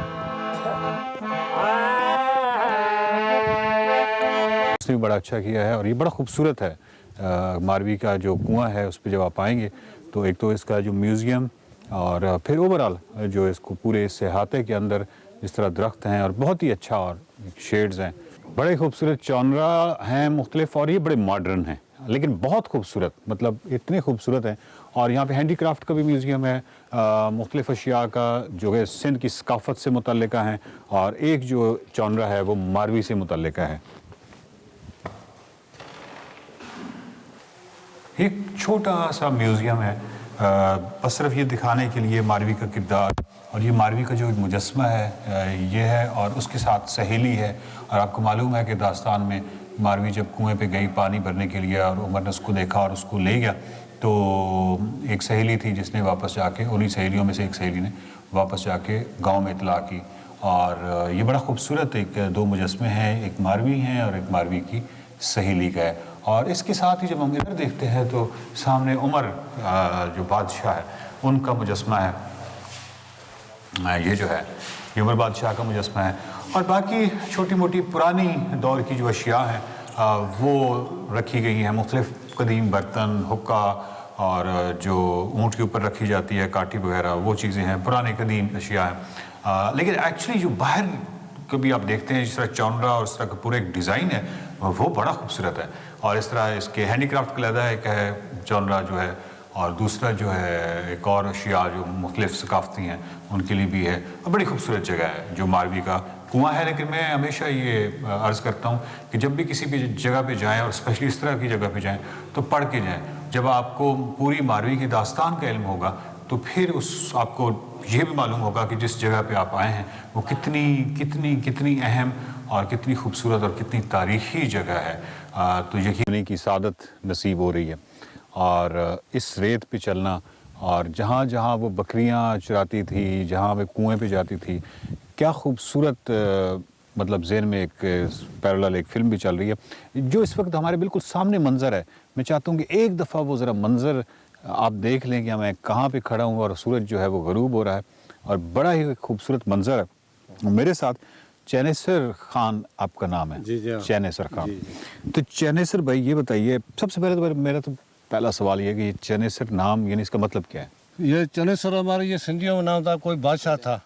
उसने भी बड़ा अच्छा किया है और ये बड़ा खूबसूरत है। मारवी का जो कुआं है उस पर जब आप आएंगे तो एक तो इसका जो म्यूज़ियम और फिर ओवरऑल जो इसको पूरे इस अहाते के अंदर जिस तरह दरख्त हैं और बहुत ही अच्छा, और शेड्स हैं, बड़े खूबसूरत चौनरा हैं मुख्तलिफ, और ये बड़े मॉडर्न हैं लेकिन बहुत खूबसूरत, मतलब इतने खूबसूरत हैं। और यहाँ पे हैंडीक्राफ्ट का भी म्यूज़ियम है, मुख्तलिफ अशिया का जो है सिंध की सकाफ़त से मुतल्लिका हैं, और एक जो चौनरा है वो मारवी से मुतल्लिका है। एक छोटा सा म्यूज़ियम है बस सिर्फ ये दिखाने के लिए मारवी का किरदार, और ये मारवी का जो एक मुजस्मा है ये है, और उसके साथ सहेली है। और आपको मालूम है कि दास्तान में मारवी जब कुएं पे गई पानी भरने के लिए और उमर ने उसको देखा और उसको ले गया, तो एक सहेली थी जिसने वापस जाके, उन्हीं सहेलियों में से एक सहेली ने वापस जाके गांव में इतला की। और ये बड़ा खूबसूरत एक दो मुजस्मे हैं, एक मारवी हैं और एक मारवी की सहेली का है। और इसके साथ ही जब हम इधर देखते हैं तो सामने उमर जो बादशाह है उनका मुजस्मा है, ये जो है ये उमर बादशाह का मुजस्मा है। और बाकी छोटी मोटी पुरानी दौर की जो अशिया हैं वो रखी गई हैं, मुख्तलिफ कदीम बर्तन, हुक्का, और जो ऊँट के ऊपर रखी जाती है काठी वगैरह, वो चीज़ें हैं, पुराने कदीम अशिया हैं। लेकिन एक्चुअली जो बाहर कभी आप देखते हैं जिस तरह चौनरा और इस तरह का पूरा एक डिज़ाइन है वो बड़ा खूबसूरत है। और इस तरह इसके हैंडीक्राफ्ट का लहदा एक है चौनरा जो है, और दूसरा जो है एक और अशिया जो मुख्तलिफ सकाफ़ती हैं उनके लिए भी है। और बड़ी खूबसूरत जगह है जो मारवी का कुआं है। लेकिन मैं हमेशा ये अर्ज़ करता हूँ कि जब भी किसी भी जगह पे जाएं, और स्पेशली इस तरह की जगह पे जाएं, तो पढ़ के जाएं। जब आपको पूरी मारवी की दास्तान का इल्म होगा तो फिर आपको ये भी मालूम होगा कि जिस जगह पे आप आए हैं वो कितनी अहम और कितनी खूबसूरत और कितनी तारीख़ी जगह है। तो यकीन की सादत नसीब हो रही है। और इस रेत पे चलना, और जहाँ जहाँ वो बकरियाँ चराती थी, जहाँ वो कुएं पे जाती थी, क्या खूबसूरत, मतलब ज़हन में एक पैरेलल एक फ़िल्म भी चल रही है जो इस वक्त हमारे बिल्कुल सामने मंज़र है। मैं चाहता हूँ कि एक दफ़ा वो ज़रा मंज़र आप देख लें कि मैं कहाँ पे खड़ा हूँ और सूरज जो है वो ग़रूब हो रहा है, और बड़ा ही खूबसूरत मंज़र है। मेरे साथ चैनेसर खान आपका नाम है? जी जी चैनेसर खान। तो चैनेसर भाई ये बताइए, सबसे पहले तो मेरा तो पहला सवाल ये कि चैनेसर नाम यानी इसका मतलब क्या है? ये चनेसर हमारे ये सिंधियों में नाम था, कोई बादशाह था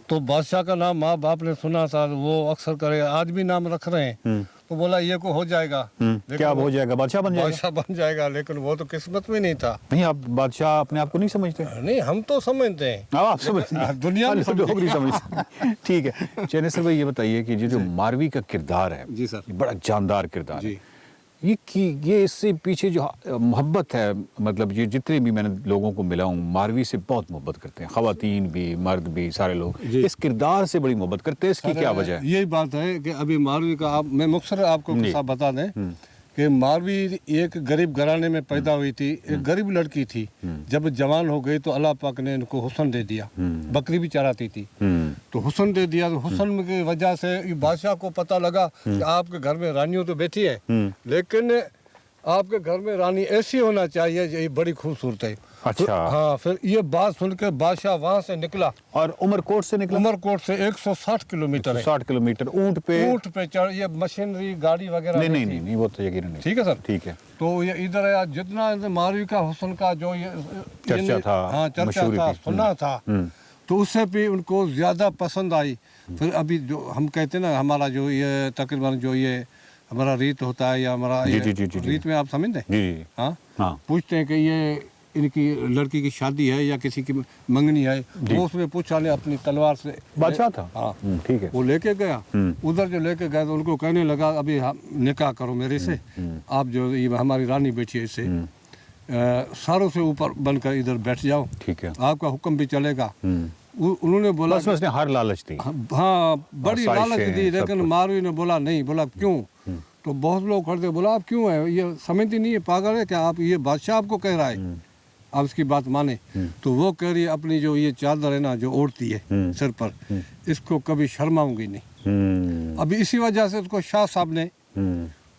तो बादशाह का नाम माँ बाप ने सुना था, वो अक्सर करे, आज भी नाम रख रहे हैं। तो बोला ये को हो जाएगा, क्या हो जाएगा? बादशाह बन जाएगा? बादशाह बन जाएगा, लेकिन वो तो किस्मत में नहीं था। नहीं, आप बादशाह अपने आप को नहीं समझते? नहीं, हम तो समझते हैं। आप समझते हैं, दुनिया में लोग नहीं समझते। ठीक है चैनेसर भाई, ये बताइए कि जो मारवी का किरदार है, जी सर, बड़ा जानदार किरदार है, ये इससे पीछे जो मोहब्बत है, मतलब ये जितने भी मैंने लोगों को मिला हूँ मारवी से बहुत मोहब्बत करते हैं, ख़वातीन भी मर्द भी, सारे लोग इस किरदार से बड़ी मोहब्बत करते हैं। इसकी क्या वजह है? यही बात है कि अभी मारवी का मैं मुख्तसर आपको किस्सा बता दें कि मारवी एक गरीब घराने में पैदा हुई थी, एक गरीब लड़की थी। जब जवान हो गई तो अल्लाह पाक ने इनको हुस्न दे दिया, बकरी भी चराती थी तो हुस्न दे दिया। तो हुस्न की वजह से बादशाह को पता लगा कि आपके घर में रानियों तो बैठी है, लेकिन आपके घर में रानी ऐसी होना चाहिए जो ये बड़ी खूबसूरत है। अच्छा। हाँ, फिर ये बात सुनकर बादशाह वहाँ से निकला। और उमरकोट से निकला? उमरकोट से 160 किलोमीटर है। 60 किलोमीटर ऊंट पे चढ़, ये मशीनरी गाड़ी वगैरह नहीं, वो तो यकीन नहीं। ठीक है सर, ठीक है। तो ये इधर आया, जितना मारवी का हुस्न का जो ये चर्चा था, हाँ चर्चा था, सुना था, तो उससे भी उनको ज्यादा पसंद आई। फिर अभी जो हम कहते हैं ना, हमारा जो ये तकरीबन जो ये हमारा रीत होता है या हमारा रीत में आप समझते हैं, हाँ, पूछते हैं कि ये इनकी लड़की की शादी है या किसी की मंगनी है, वो उसमें पूछा ने अपनी तलवार से, बादशाह था, हाँ ठीक है, वो लेके गया। उधर जो लेके गया तो उनको कहने लगा अभी निकाह करो मेरे से, आप जो ये हमारी रानी बैठी है इससे सारों से ऊपर बनकर इधर बैठ जाओ, ठीक है, आपका हुक्म भी चलेगा। उन्होंने बोला, बस उसने हर लालच दी, हाँ बड़ी लालच दी, लेकिन मारवी ने बोला नहीं। बोला क्यों? तो बहुत लोग खड़े, बोला आप क्यों है, ये समझती नहीं है, पागल है क्या आप, ये बादशाह आपको कह रहा है, आप उसकी बात माने। तो वो कह रही है अपनी जो ये चादर है ना जो ओढ़ती है सिर पर, इसको कभी शर्माऊंगी नहीं। अभी इसी वजह से उसको शाह साहब ने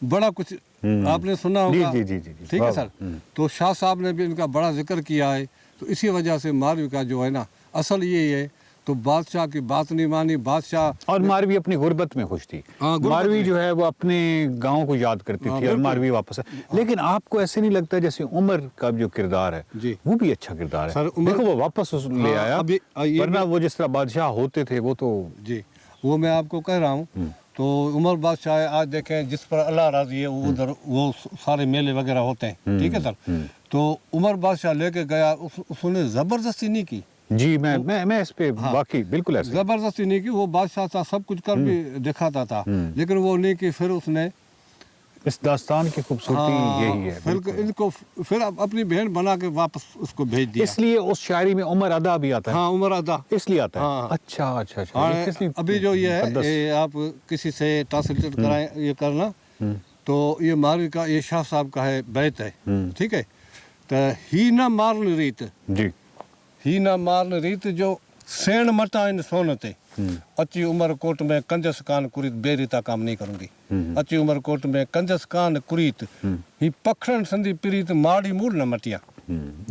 बड़ा कुछ आपने सुना होगा, ठीक है सर, तो शाह साहब ने भी इनका बड़ा जिक्र किया है। तो इसी वजह से मारवी का जो है ना असल यही है। तो बादशाह की बात नहीं मानी बादशाह, और मारवी अपनी गुर्बत में खुश थी। मारवी जो है वो अपने गांव को याद करती थी, और मारवी वापस है। लेकिन आपको ऐसे नहीं लगता जैसे उमर का जो किरदार है वो भी अच्छा किरदार है? देखो वो वापस ले आया, वरना वो जिस तरह बादशाह होते थे वो तो, जी वो मैं आपको कह रहा हूँ। तो उमर बादशाह आज देखें जिस पर अल्लाह राजी है, वो उधर वो सारे मेले वगैरह होते हैं, ठीक है सर। तो उमर बादशाह लेके गया, उसने जबरदस्ती नहीं की। जी मैं इस पे वाकई बिल्कुल ऐसे जबरदस्ती नहीं की। वो बादशाह था, सब कुछ कर भी दिखाता था, लेकिन वो नहीं की। फिर उसने, इस दास्तान की खूबसूरती यही है, फिर इनको फिर अपनी बहन बना के वापस उसको भेज दिया। इसलिए उस शायरी में उमर अदा भी आता है। हाँ, उमर अदा इसलिए आता है। अच्छा। अभी जो ये है, आप किसी से ट्रांसलेट कराए ये करना, तो ये मारवी का ये शाह साहब का है बैत है, ठीक है। तो ही ना मारन रीत, जी ही ना मारन रीत जो सेण मटा इन सोनते, अच्छी उम्र कोट में कंजस कान कुरीत बेरीता काम नहीं करूंगी। अच्छी उम्र कोट में कंजस कान कुरीत ही पखड़न संधि प्रीत माड़ी मूल न मटिया।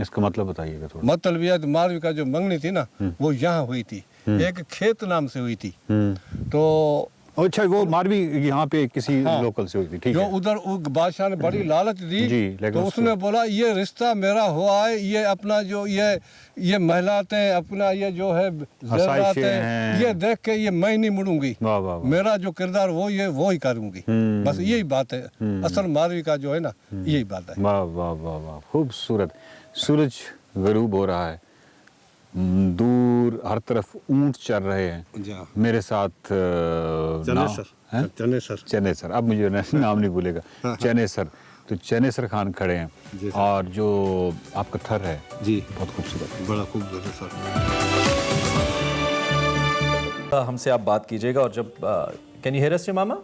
इसका मतलब बताइएगा थोड़ा। मतलब यह मारवी का जो मंगनी थी ना वो यहाँ हुई थी, एक खेत नाम से हुई थी। तो अच्छा, वो मारवी यहाँ पे किसी लोकल से हुई थी, ठीक जो है। उधर बादशाह ने बड़ी लालच दी, तो उसने बोला ये रिश्ता मेरा हुआ है, ये अपना जो ये महिलाते अपना ये जो है ज़ेवरात है, ये देख के ये मैं नहीं मुड़ूंगी, मेरा जो किरदार वो ही करूंगी। बस यही बात है असल मारवी का जो है ना, यही बात है। वाह वाह वाह वाह, खूबसूरत। सूरज गरूब हो रहा है, दूर हर तरफ ऊंट चल रहे हैं, मेरे साथ चनेसर, अब मुझे नाम नहीं भूलेगा, चनेसर। तो चनेसर खान खड़े हैं, और जो आपका थर है जी बहुत खूबसूरत, बड़ा खूबसूरत सर। हमसे आप बात कीजिएगा, और जब can you here us mama?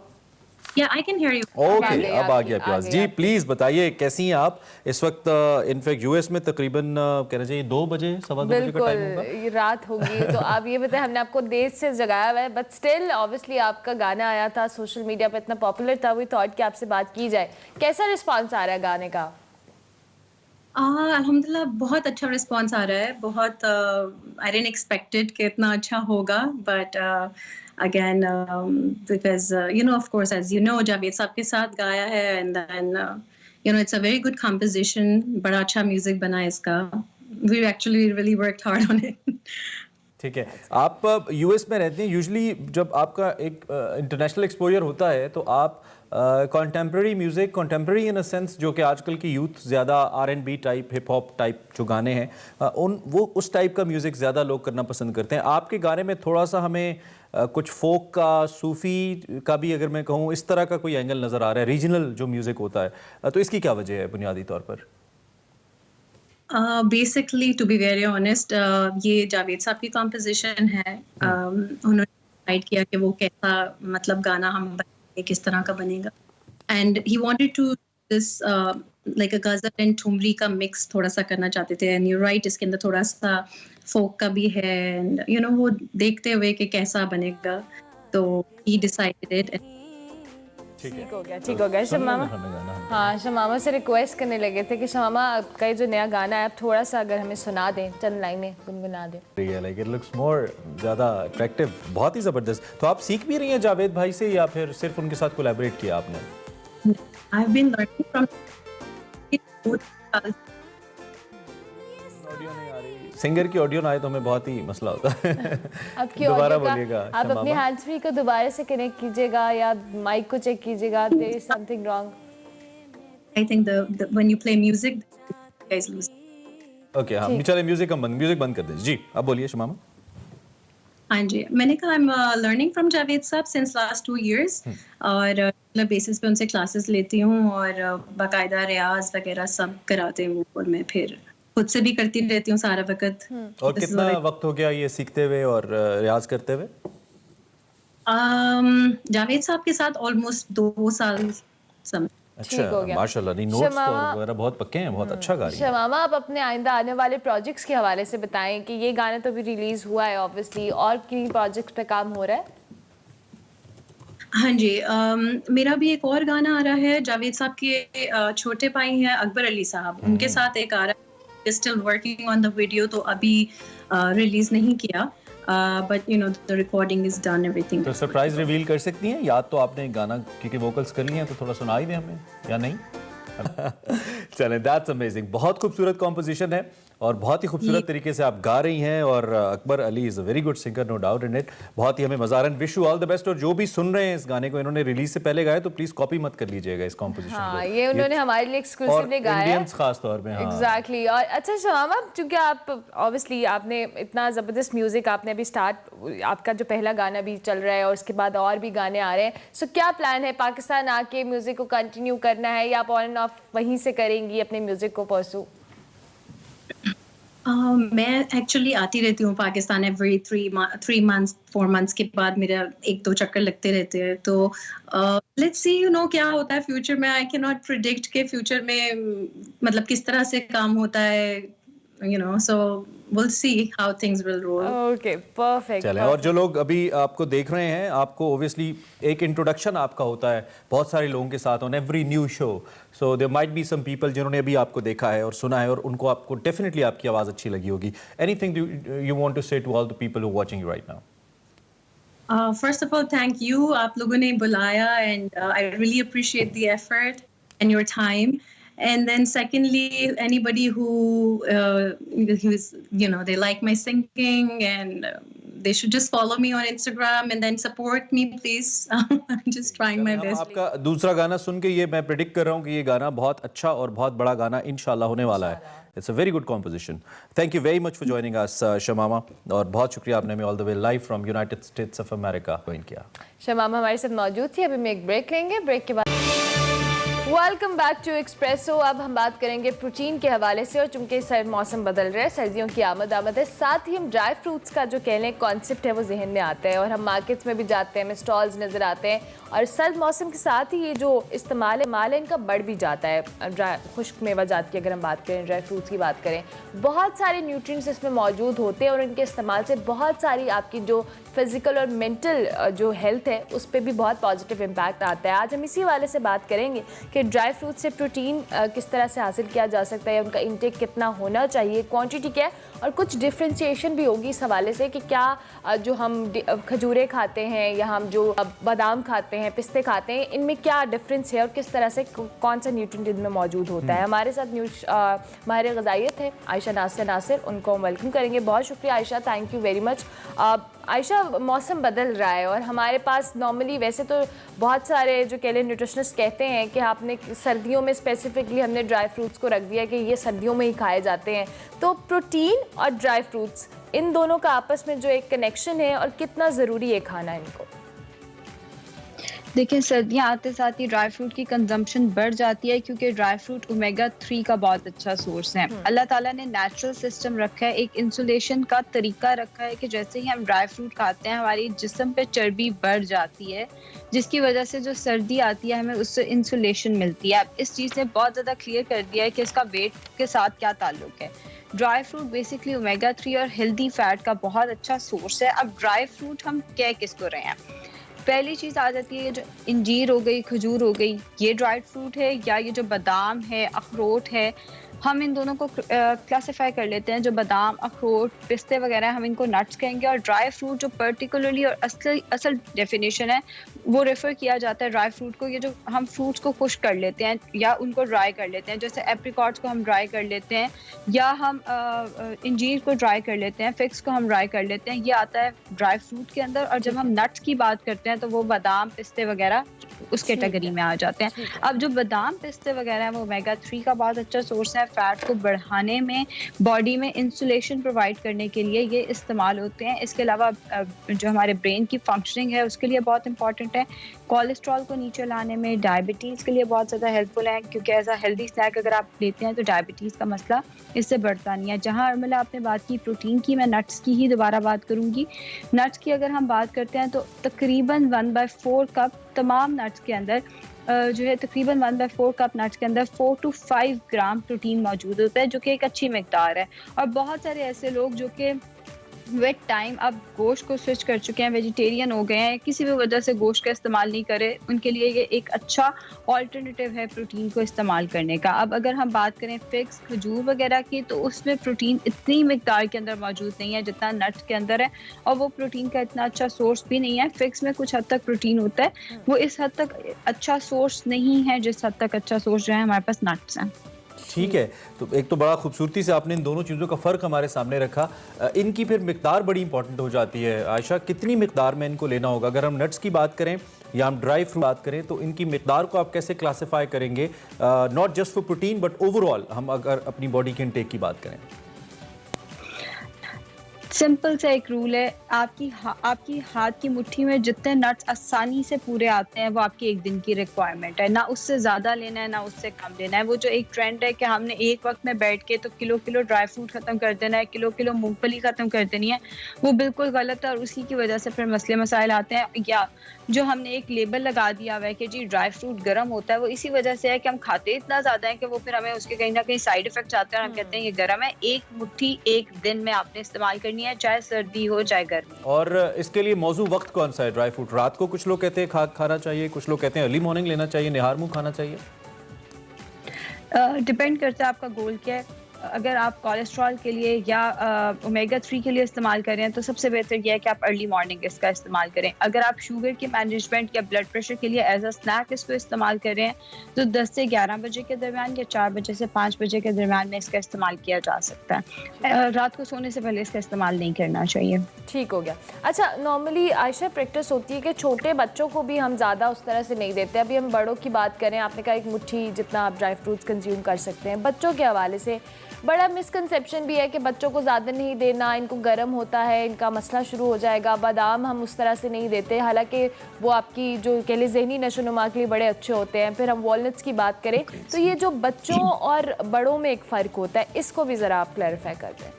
Yeah, I can hear you. Okay, अब आ गया आपकी आवाज। जी प्लीज बताइए कैसी हैं आप इस वक्त? इनफैक्ट यूएस में तकरीबन कहना चाहिए 2 बजे, 2:15 बजे का टाइम होगा, बिल्कुल रात होगी। तो आप ये बताएं, हमने आपको देर से जगाया हुआ है, बट स्टिल ऑब्वियसली आपका गाना आया था सोशल मीडिया पे, इतना पॉपुलर था, वी थॉट कि आपसे बात की जाए। कैसा रिस्पांस आ रहा है गाने का? अल्हम्दुलिल्लाह बहुत अच्छा रिस्पांस आ रहा है, बहुत आई डिडंट एक्सपेक्टेड कि इतना अच्छा होगा, but again, because of course, as you know, Javed साहब के साथ गाया है, and then it's a very good composition, बड़ा अच्छा music बना है इसका. We actually really worked hard on it. ठीक है, आप यूएस में रहते हैं. यूजुअली जब आपका एक इंटरनेशनल एक्सपोजर होता है तो आप contemporary music, contemporary in a sense जो कि आजकल की यूथ ज़्यादा R&B type, hip hop type जो गाने हैं उस टाइप का म्यूज़िक ज़्यादा लोग करना पसंद करते हैं. आपके गाने में थोड़ा सा हमें कुछ फोक का, सूफ़ी का भी अगर मैं कहूँ इस तरह का कोई एंगल नज़र आ रहा है, रीजनल जो म्यूज़िक होता है, तो इसकी क्या वजह है बुनियादी तौर पर? Basically, to be very honest, ये जावेद साहब की composition है. उन्होंने डिसाइड किया कि वो कैसा मतलब गाना हम बनाएंगे, किस तरह का बनेगा. And he wanted to this like a ghazal and thumri का mix थोड़ा सा करना चाहते थे. And you're right, इसके अंदर थोड़ा सा folk का भी है. And वो देखते हुए कि कैसा बनेगा, तो he decided it. ठीक हो गया. शमामा, हाँ, शमामा से रिक्वेस्ट करने लगे थे कि शमामा आपका जो नया गाना है आप थोड़ा सा अगर हमें सुना दें, चंद लाइनें गुनगुना दें. लाइक इट लुक्स मोर ज़्यादा अट्रैक्टिव, बहुत ही ज़बरदस्त. तो आप सीख भी रही हैं जावेद भाई से या फिर सिर्फ उनके साथ कोलैबोरेट किया आपने? I've been learning from singer की ऑडियो ना आए तो हमें बहुत ही मसला होता है. आपकी दोबारा ऑडियो बोलिएगा. आप अपनी हैंड्स फ्री को दोबारा से कनेक्ट कीजिएगा या माइक को चेक कीजिएगा. There is something wrong. I think the when you play music, you guys lose. Okay, हम चलिए म्यूजिक बंद कर दें. जी, अब बोलिए शमामा. हाँ जी, मैंने कहा I'm learning from जावेद साहब since last 2 years और रेगुलर बेसिस पे उनसे क्लासेस लेती हूँ और बाकायदा रियाज वगैरह सब कराते हैं और मैं फिर खुद से भी करती रहती हूँ सारा वक्त. और कितना वक्त हो गया ये सीखते हुए और रियाज करते हुए? जावेद साहब के साथ ऑलमोस्ट 2 साल समय. अच्छा, माशाल्लाह. नहीं, नोट्स वगैरह बहुत पक्के हैं, बहुत अच्छा गा रही हैं. शमामा, आप अपने आइंदा आने वाले प्रोजेक्ट्स के हवाले से बताएं कि ये गाना तो भी रिलीज हुआ है ऑब्वियसली, और किन प्रोजेक्ट्स पे काम हो रहा है? हाँ जी, मेरा भी एक और गाना आ रहा है. जावेद साहब के छोटे भाई हैं अकबर अली साहब, उनके साथ एक आ रहा है. Still working on the video, तो अभी रिलीज नहीं किया, but the recording is done, everything. तो सरप्राइज रिवील कर सकती हैं? याद तो आपने गाना क्योंकि वोकल्स कर लिए हैं तो थोड़ा सुना ही दें हमें, या नहीं? चलें, दैट्स अमेजिंग. बहुत खूबसूरत कॉम्पोजिशन है और बहुत ही खूबसूरत तरीके से आप गा रही हैं. और Akbar Ali is a very good singer, no doubt in it. बहुत ही हमें मज़ा आ रहा है. Wish you all the best. और जो भी सुन रहे हैं इस गाने को, इन्होंने रिलीज से पहले गाया तो प्लीज कॉपी मत कर लीजिएगा इस कॉम्पोजिशन को. ये उन्होंने हमारे लिए एक्सक्लूसिवली गाया है, इंडियंस खास तौर पे. एग्जैक्टली. और अच्छा शमामा, क्योंकि आप ऑब्वियसली आपने इतना ज़बरदस्त म्यूजिक आपने अभी आपका जो पहला गाना भी चल रहा है और उसके बाद और भी गाने आ रहे हैं, सो क्या प्लान है पाकिस्तान आके म्यूजिक को कंटिन्यू करना है या आप ऑन एंड ऑफ वहीं से करेंगी अपने म्यूजिक को परसू? मैं एक्चुअली आती रहती हूँ पाकिस्तान एवरी 3 months 4 months के बाद मेरा 1-2 चक्कर लगते रहते हैं. तो लेट्स सी क्या होता है फ्यूचर में. आई कैन नॉट प्रिडिक्ट के फ्यूचर में मतलब किस तरह से काम होता है, so we'll see how things will roll. Okay, perfect. चलें. और जो लोग अभी आपको देख रहे हैं, आपको obviously एक इंट्रोडक्शन आपका होता है बहुत सारे लोगों के साथ on every new show. So there might be some people जिन्होंने अभी आपको देखा है और सुना है और उनको आपको definitely आपकी आवाज़ अच्छी लगी होगी. Anything you want to say to all the people who are watching you right now? First of all, thank you. आप लोगों ने बुलाया and I really appreciate the effort and your time. And then secondly, anybody who's they like my singing and they should just follow me on Instagram and then support me, please. I'm just trying my best. आपका दूसरा गाना सुन के ये मैं predict कर रहा हूँ कि ये गाना बहुत अच्छा और बहुत बड़ा गाना इंशाल्लाह होने वाला है. It's a very good composition. Thank you very much for joining us, शमामा. और बहुत शुक्रिया, आपने हमें all the way live from United States of America join किया. शमामा हमारे साथ मौजूद थी. अभी मैं एक ब्रेक लेंगे, ब्रेक के बाद वेलकम बैक टू एक्सप्रेसो. अब हम बात करेंगे प्रोटीन के हवाले से. और चूंकि मौसम बदल रहा है, सर्दियों की आमद है, साथ ही हम ड्राई फ्रूट्स का जो कह लें कॉन्सेप्ट है वो जहन में आता है और हम मार्केट्स में भी जाते हैं, हमें स्टॉल्स नज़र आते हैं और सर्द मौसम के साथ ही ये जो इस्तेमाल है इनका बढ़ भी जाता है। खुश्क मेवाजात की अगर हम बात करें, ड्राई फ्रूट्स की बात करें, बहुत सारे न्यूट्रिएंट्स इसमें मौजूद होते हैं और इनके इस्तेमाल से बहुत सारी आपकी जो फिज़िकल और मेंटल जो हेल्थ है उस पर भी बहुत पॉजिटिव इम्पैक्ट आता है। आज हम इसी वाले से बात करेंगे कि ड्राई फ्रूट से प्रोटीन किस तरह से हासिल किया जा सकता है, उनका इंटेक कितना होना चाहिए, क्वांटिटी क्या है, और कुछ डिफ्रेंशिएशन भी होगी इस हवाले से कि क्या जो हम खजूरें खाते हैं या हम जो बादाम खाते हैं, पिस्ते खाते हैं, इनमें क्या डिफरेंस है और किस तरह से कौन सा न्यूट्रिएंट इनमें मौजूद होता है। हमारे साथ माहिर ग़िज़ाइयत है आयशा नासिर, उनको हम वेलकम करेंगे। बहुत शुक्रिया Ayesha, thank you very much. Ayesha, मौसम बदल रहा है और हमारे पास नॉर्मली वैसे तो बहुत सारे जो कैले न्यूट्रिशनिस्ट कहते हैं कि आपने सर्दियों में स्पेसिफिकली हमने ड्राई फ्रूट्स को रख दिया कि ये सर्दियों में ही खाए जाते हैं, तो प्रोटीन और ड्राई फ्रूट्स इन दोनों का आपस में जो एक कनेक्शन है और कितना ज़रूरी है खाना इनको? देखिए, सर्दियाँ आते साथ ही ड्राई फ्रूट की कंजम्पशन बढ़ जाती है क्योंकि ड्राई फ्रूट ओमेगा 3 का बहुत अच्छा सोर्स है। अल्लाह ताला ने नेचुरल सिस्टम रखा है, एक इंसुलेशन का तरीका रखा है कि जैसे ही हम ड्राई फ्रूट खाते हैं हमारी जिस्म पे चर्बी बढ़ जाती है, जिसकी वजह से जो सर्दी आती है हमें उससे इंसुलेशन मिलती है। अब इस चीज़ ने बहुत ज़्यादा क्लियर कर दिया है कि इसका वेट के साथ क्या ताल्लुक है। ड्राई फ्रूट बेसिकली ओमेगा 3 और हेल्दी फैट का बहुत अच्छा सोर्स है। अब ड्राई फ्रूट हम कह किसको रहे हैं? पहली चीज़ आ जाती है जो इंजीर हो गई, खजूर हो गई, ये ड्राई फ्रूट है, या ये जो बादाम है, अखरोट है, हम इन दोनों को क्लासिफाई कर लेते हैं। जो बादाम, अखरोट, पिस्ते वगैरह हम इनको नट्स कहेंगे, और ड्राई फ्रूट जो पर्टिकुलरली और असल डेफिनेशन है वो रेफ़र किया जाता है ड्राई फ्रूट को, ये जो हम फ्रूट्स को खुश्क कर लेते हैं या उनको ड्राई कर लेते हैं, जैसे एप्रिकॉट्स को हम ड्राई कर लेते हैं या हम इंजीर को ड्राई कर लेते हैं, फिग्स को हम ड्राई कर लेते हैं, ये आता है ड्राई फ्रूट के अंदर। और जब हम नट्स की बात करते हैं तो वो बादाम, पिस्ते वगैरह उस कैटेगरी में आ जाते हैं। अब जो बादाम, पिस्ते वगैरह है वो ओमेगा 3 का बहुत अच्छा सोर्स है। फैट को बढ़ाने में, बॉडी में इंसुलेशन प्रोवाइड करने के लिए ये इस्तेमाल होते हैं। इसके अलावा जो हमारे ब्रेन की फंक्शनिंग है उसके लिए बहुत इंपॉर्टेंट है। कोलेस्ट्रॉल को नीचे लाने में, डायबिटीज़ के लिए बहुत ज़्यादा हेल्पफुल है, क्योंकि एज अ हेल्दी स्नैक अगर आप लेते हैं तो डायबिटीज़ का मसला इससे बढ़ता नहीं है। जहाँ अर्मिला आपने बात की प्रोटीन की, मैं नट्स की ही दोबारा बात करूँगी। नट्स की अगर हम बात करते हैं तो तकरीबन 1/4 कप तमाम नट्स के अंदर जो है तकरीबन 1/4 कप नट्स के अंदर 4 to 5 ग्राम प्रोटीन मौजूद होता है, जो कि एक अच्छी मिकदार है। और बहुत सारे ऐसे लोग जो कि विद टाइम अब गोश्त को स्विच कर चुके हैं, वेजिटेरियन हो गए हैं, किसी भी वजह से गोश्त का इस्तेमाल नहीं करे, उनके लिए ये एक अच्छा ऑल्टरनेटिव है प्रोटीन को इस्तेमाल करने का। अब अगर हम बात करें फिग्स, खजूर वगैरह की, तो उसमें प्रोटीन इतनी मिकदार के अंदर मौजूद नहीं है जितना नट्स के अंदर है, और वो प्रोटीन का इतना अच्छा सोर्स भी नहीं है। फिग्स में कुछ हद तक प्रोटीन होता है, वो इस हद तक अच्छा सोर्स नहीं है जिस हद तक अच्छा सोर्स जो है हमारे पास नट्स हैं। ठीक है, तो एक तो बड़ा खूबसूरती से आपने इन दोनों चीज़ों का फ़र्क हमारे सामने रखा। इनकी फिर मिकदार बड़ी इंपॉर्टेंट हो जाती है। आयशा, कितनी मिकदार में इनको लेना होगा? अगर हम नट्स की बात करें या हम ड्राई फ्रूट बात करें तो इनकी मिकदार को आप कैसे क्लासिफाई करेंगे, not just for protein but overall हम अगर अपनी बॉडी के इनटेक की बात करें? सिंपल सा एक रूल है, आपकी हाथ की मुट्ठी में जितने नट्स आसानी से पूरे आते हैं वो आपकी एक दिन की रिक्वायरमेंट है। ना उससे ज़्यादा लेना है ना उससे कम लेना है। वो जो एक ट्रेंड है कि हमने एक वक्त में बैठ के तो किलो किलो ड्राई फ्रूट ख़त्म कर देना है, किलो किलो मूंगफली ख़त्म कर देनी है, वो बिल्कुल गलत है। और उसी की वजह से फिर मसले मसाइल आते हैं। या जो हमने एक लेबल लगा दिया हुआ है कि जी ड्राई फ्रूट गर्म होता है, वो इसी वजह से है कि हम खाते इतना ज़्यादा है कि वो फिर हमें उसके कहीं ना कहीं साइड इफेक्ट्स आते हैं और हम कहते हैं ये गर्म है। एक मुट्ठी एक दिन में आपने इस्तेमाल करनी है, चाहे सर्दी हो चाहे गर्मी। और इसके लिए मौजू वक्त कौन सा है ड्राई फ्रूट? रात को कुछ लोग कहते हैं खाना चाहिए, कुछ लोग कहते हैं अर्ली मॉर्निंग लेना चाहिए, निहार मुँह खाना चाहिए। डिपेंड करता है आपका गोल क्या है। अगर आप कोलेस्ट्रॉल के लिए या ओमेगा 3 के लिए इस्तेमाल कर रहे हैं तो सबसे बेहतर यह है कि आप अर्ली मॉर्निंग इसका इस्तेमाल करें। अगर आप शुगर के मैनेजमेंट या ब्लड प्रेशर के लिए एज अ स्नैक इसको इस्तेमाल कर रहे हैं तो 10 से 11 बजे के दरमियान या 4 बजे से 5 बजे के दरमियान में इसका इस्तेमाल किया जा सकता है। रात को सोने से पहले इसका इस्तेमाल नहीं करना चाहिए। ठीक हो गया। अच्छा, नॉर्मली आयशा प्रैक्टिस होती है कि छोटे बच्चों को भी हम ज़्यादा उस तरह से नहीं देते। अभी हम बड़ों की बात करें, आपने कहा एक मुट्ठी जितना आप ड्राई फ्रूट्स कंज्यूम कर सकते हैं। बच्चों के हवाले से बड़ा मिसकंसेप्शन भी है कि बच्चों को ज़्यादा नहीं देना, इनको गर्म होता है, इनका मसला शुरू हो जाएगा। बादाम हम उस तरह से नहीं देते, हालांकि वो आपकी जो कह लीजिए ज़हनी नशोनुमा के लिए बड़े अच्छे होते हैं। फिर हम वॉलनट्स की बात करें तो ये जो बच्चों और बड़ों में एक फ़र्क होता है, इसको भी ज़रा आप क्लैरिफाई कर दें।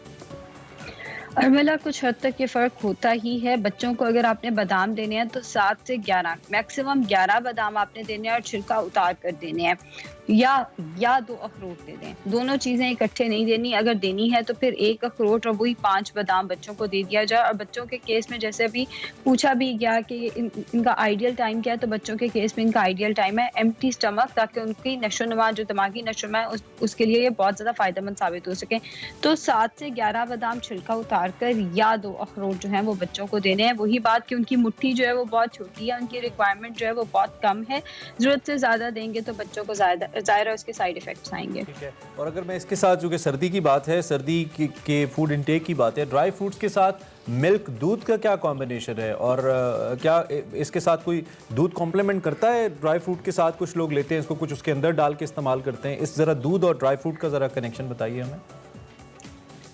अर्मिला कुछ हद तक ये फ़र्क होता ही है। बच्चों को अगर आपने बादाम देने हैं तो 7 से 11 मैक्सिमम 11 बादाम आपने देने हैं और छिलका उतार कर देने हैं, या 2 अखरोट दे दें। दोनों चीज़ें इकट्ठे नहीं देनी। अगर देनी है तो फिर 1 अखरोट और वही 5 बादाम बच्चों को दे दिया जाए। और बच्चों के केस में जैसे अभी पूछा भी गया कि इनका आइडियल टाइम क्या है, तो बच्चों के केस में इनका आइडियल टाइम है एम्प्टी स्टमक, ताकि उनकी नशोनुमा जो दिमागी नशोनुमा है उसके लिए ये बहुत ज़्यादा फ़ायदेमंद साबित हो सके। तो 7 से 11 बादाम छिलका उतार कर या 2 अखरोट जो हैं वो बच्चों को देने हैं। वही बात कि उनकी मुट्ठी जो है वो बहुत छोटी है, उनकी रिक्वायरमेंट जो है वो बहुत कम है। ज़रूरत से ज़्यादा देंगे तो बच्चों को ज़ाहिर है उसके साइड इफेक्ट्स आएंगे। ठीक है। और अगर मैं इसके साथ, चूंकि सर्दी की बात है, सर्दी के फूड इंटेक की बात है, ड्राई फ्रूट्स के साथ मिल्क, दूध का क्या कॉम्बिनेशन है? और क्या इसके साथ कोई दूध कॉम्प्लीमेंट करता है ड्राई फ्रूट के साथ? कुछ लोग लेते हैं इसको, कुछ उसके अंदर डाल के इस्तेमाल करते हैं। इस ज़रा दूध और ड्राई फ्रूट का ज़रा कनेक्शन बताइए हमें।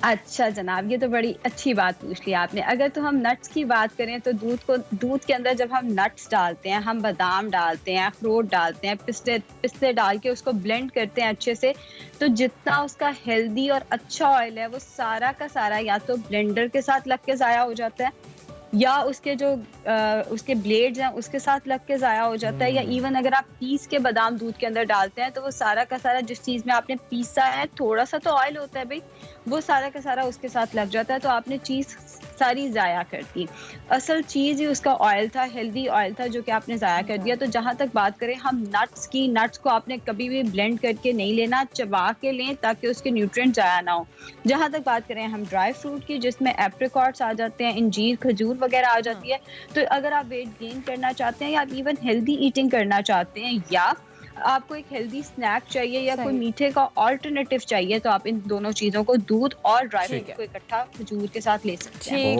अच्छा जनाब, ये तो बड़ी अच्छी बात पूछ ली आपने। अगर तो हम नट्स की बात करें तो दूध के अंदर जब हम नट्स डालते हैं, हम बादाम डालते हैं, अखरोट डालते हैं, पिस्ते डाल के उसको ब्लेंड करते हैं अच्छे से, तो जितना उसका हेल्दी और अच्छा ऑयल है वो सारा का सारा या तो ब्लेंडर के साथ लग के ज़ाया हो जाता है, या उसके जो उसके ब्लेड्स हैं उसके साथ लग के ज़ाया हो जाता है, या इवन अगर आप पीस के बादाम दूध के अंदर डालते हैं तो वो सारा का सारा जिस चीज़ में आपने पीसा है, थोड़ा सा तो ऑयल होता है भाई, वो सारा का सारा उसके साथ लग जाता है, तो आपने चीज़ सारी ज़ाया कर दी। असल चीज़ ही उसका ऑयल था, हेल्दी ऑयल था, जो कि आपने ज़ाया कर दिया। तो जहाँ तक बात करें हम नट्स की, नट्स को आपने कभी भी ब्लेंड करके नहीं लेना, चबा के लें ताकि उसके न्यूट्रिएंट ज़ाया ना हो। जहाँ तक बात करें हम ड्राई फ्रूट की, जिसमें एप्रिकॉट्स आ जाते हैं, इंजीर, खजूर वगैरह आ जाती है, तो अगर आप वेट गेन करना चाहते हैं या आप इवन हेल्दी ईटिंग करना चाहते हैं, या आपको एक हेल्दी स्नैक चाहिए या कोई मीठे का ऑल्टरनेटिव चाहिए, तो आप इन दोनों चीजों को, दूध और ड्राई फ्रूट को इकट्ठा खजूर के साथ ले सकते हैं।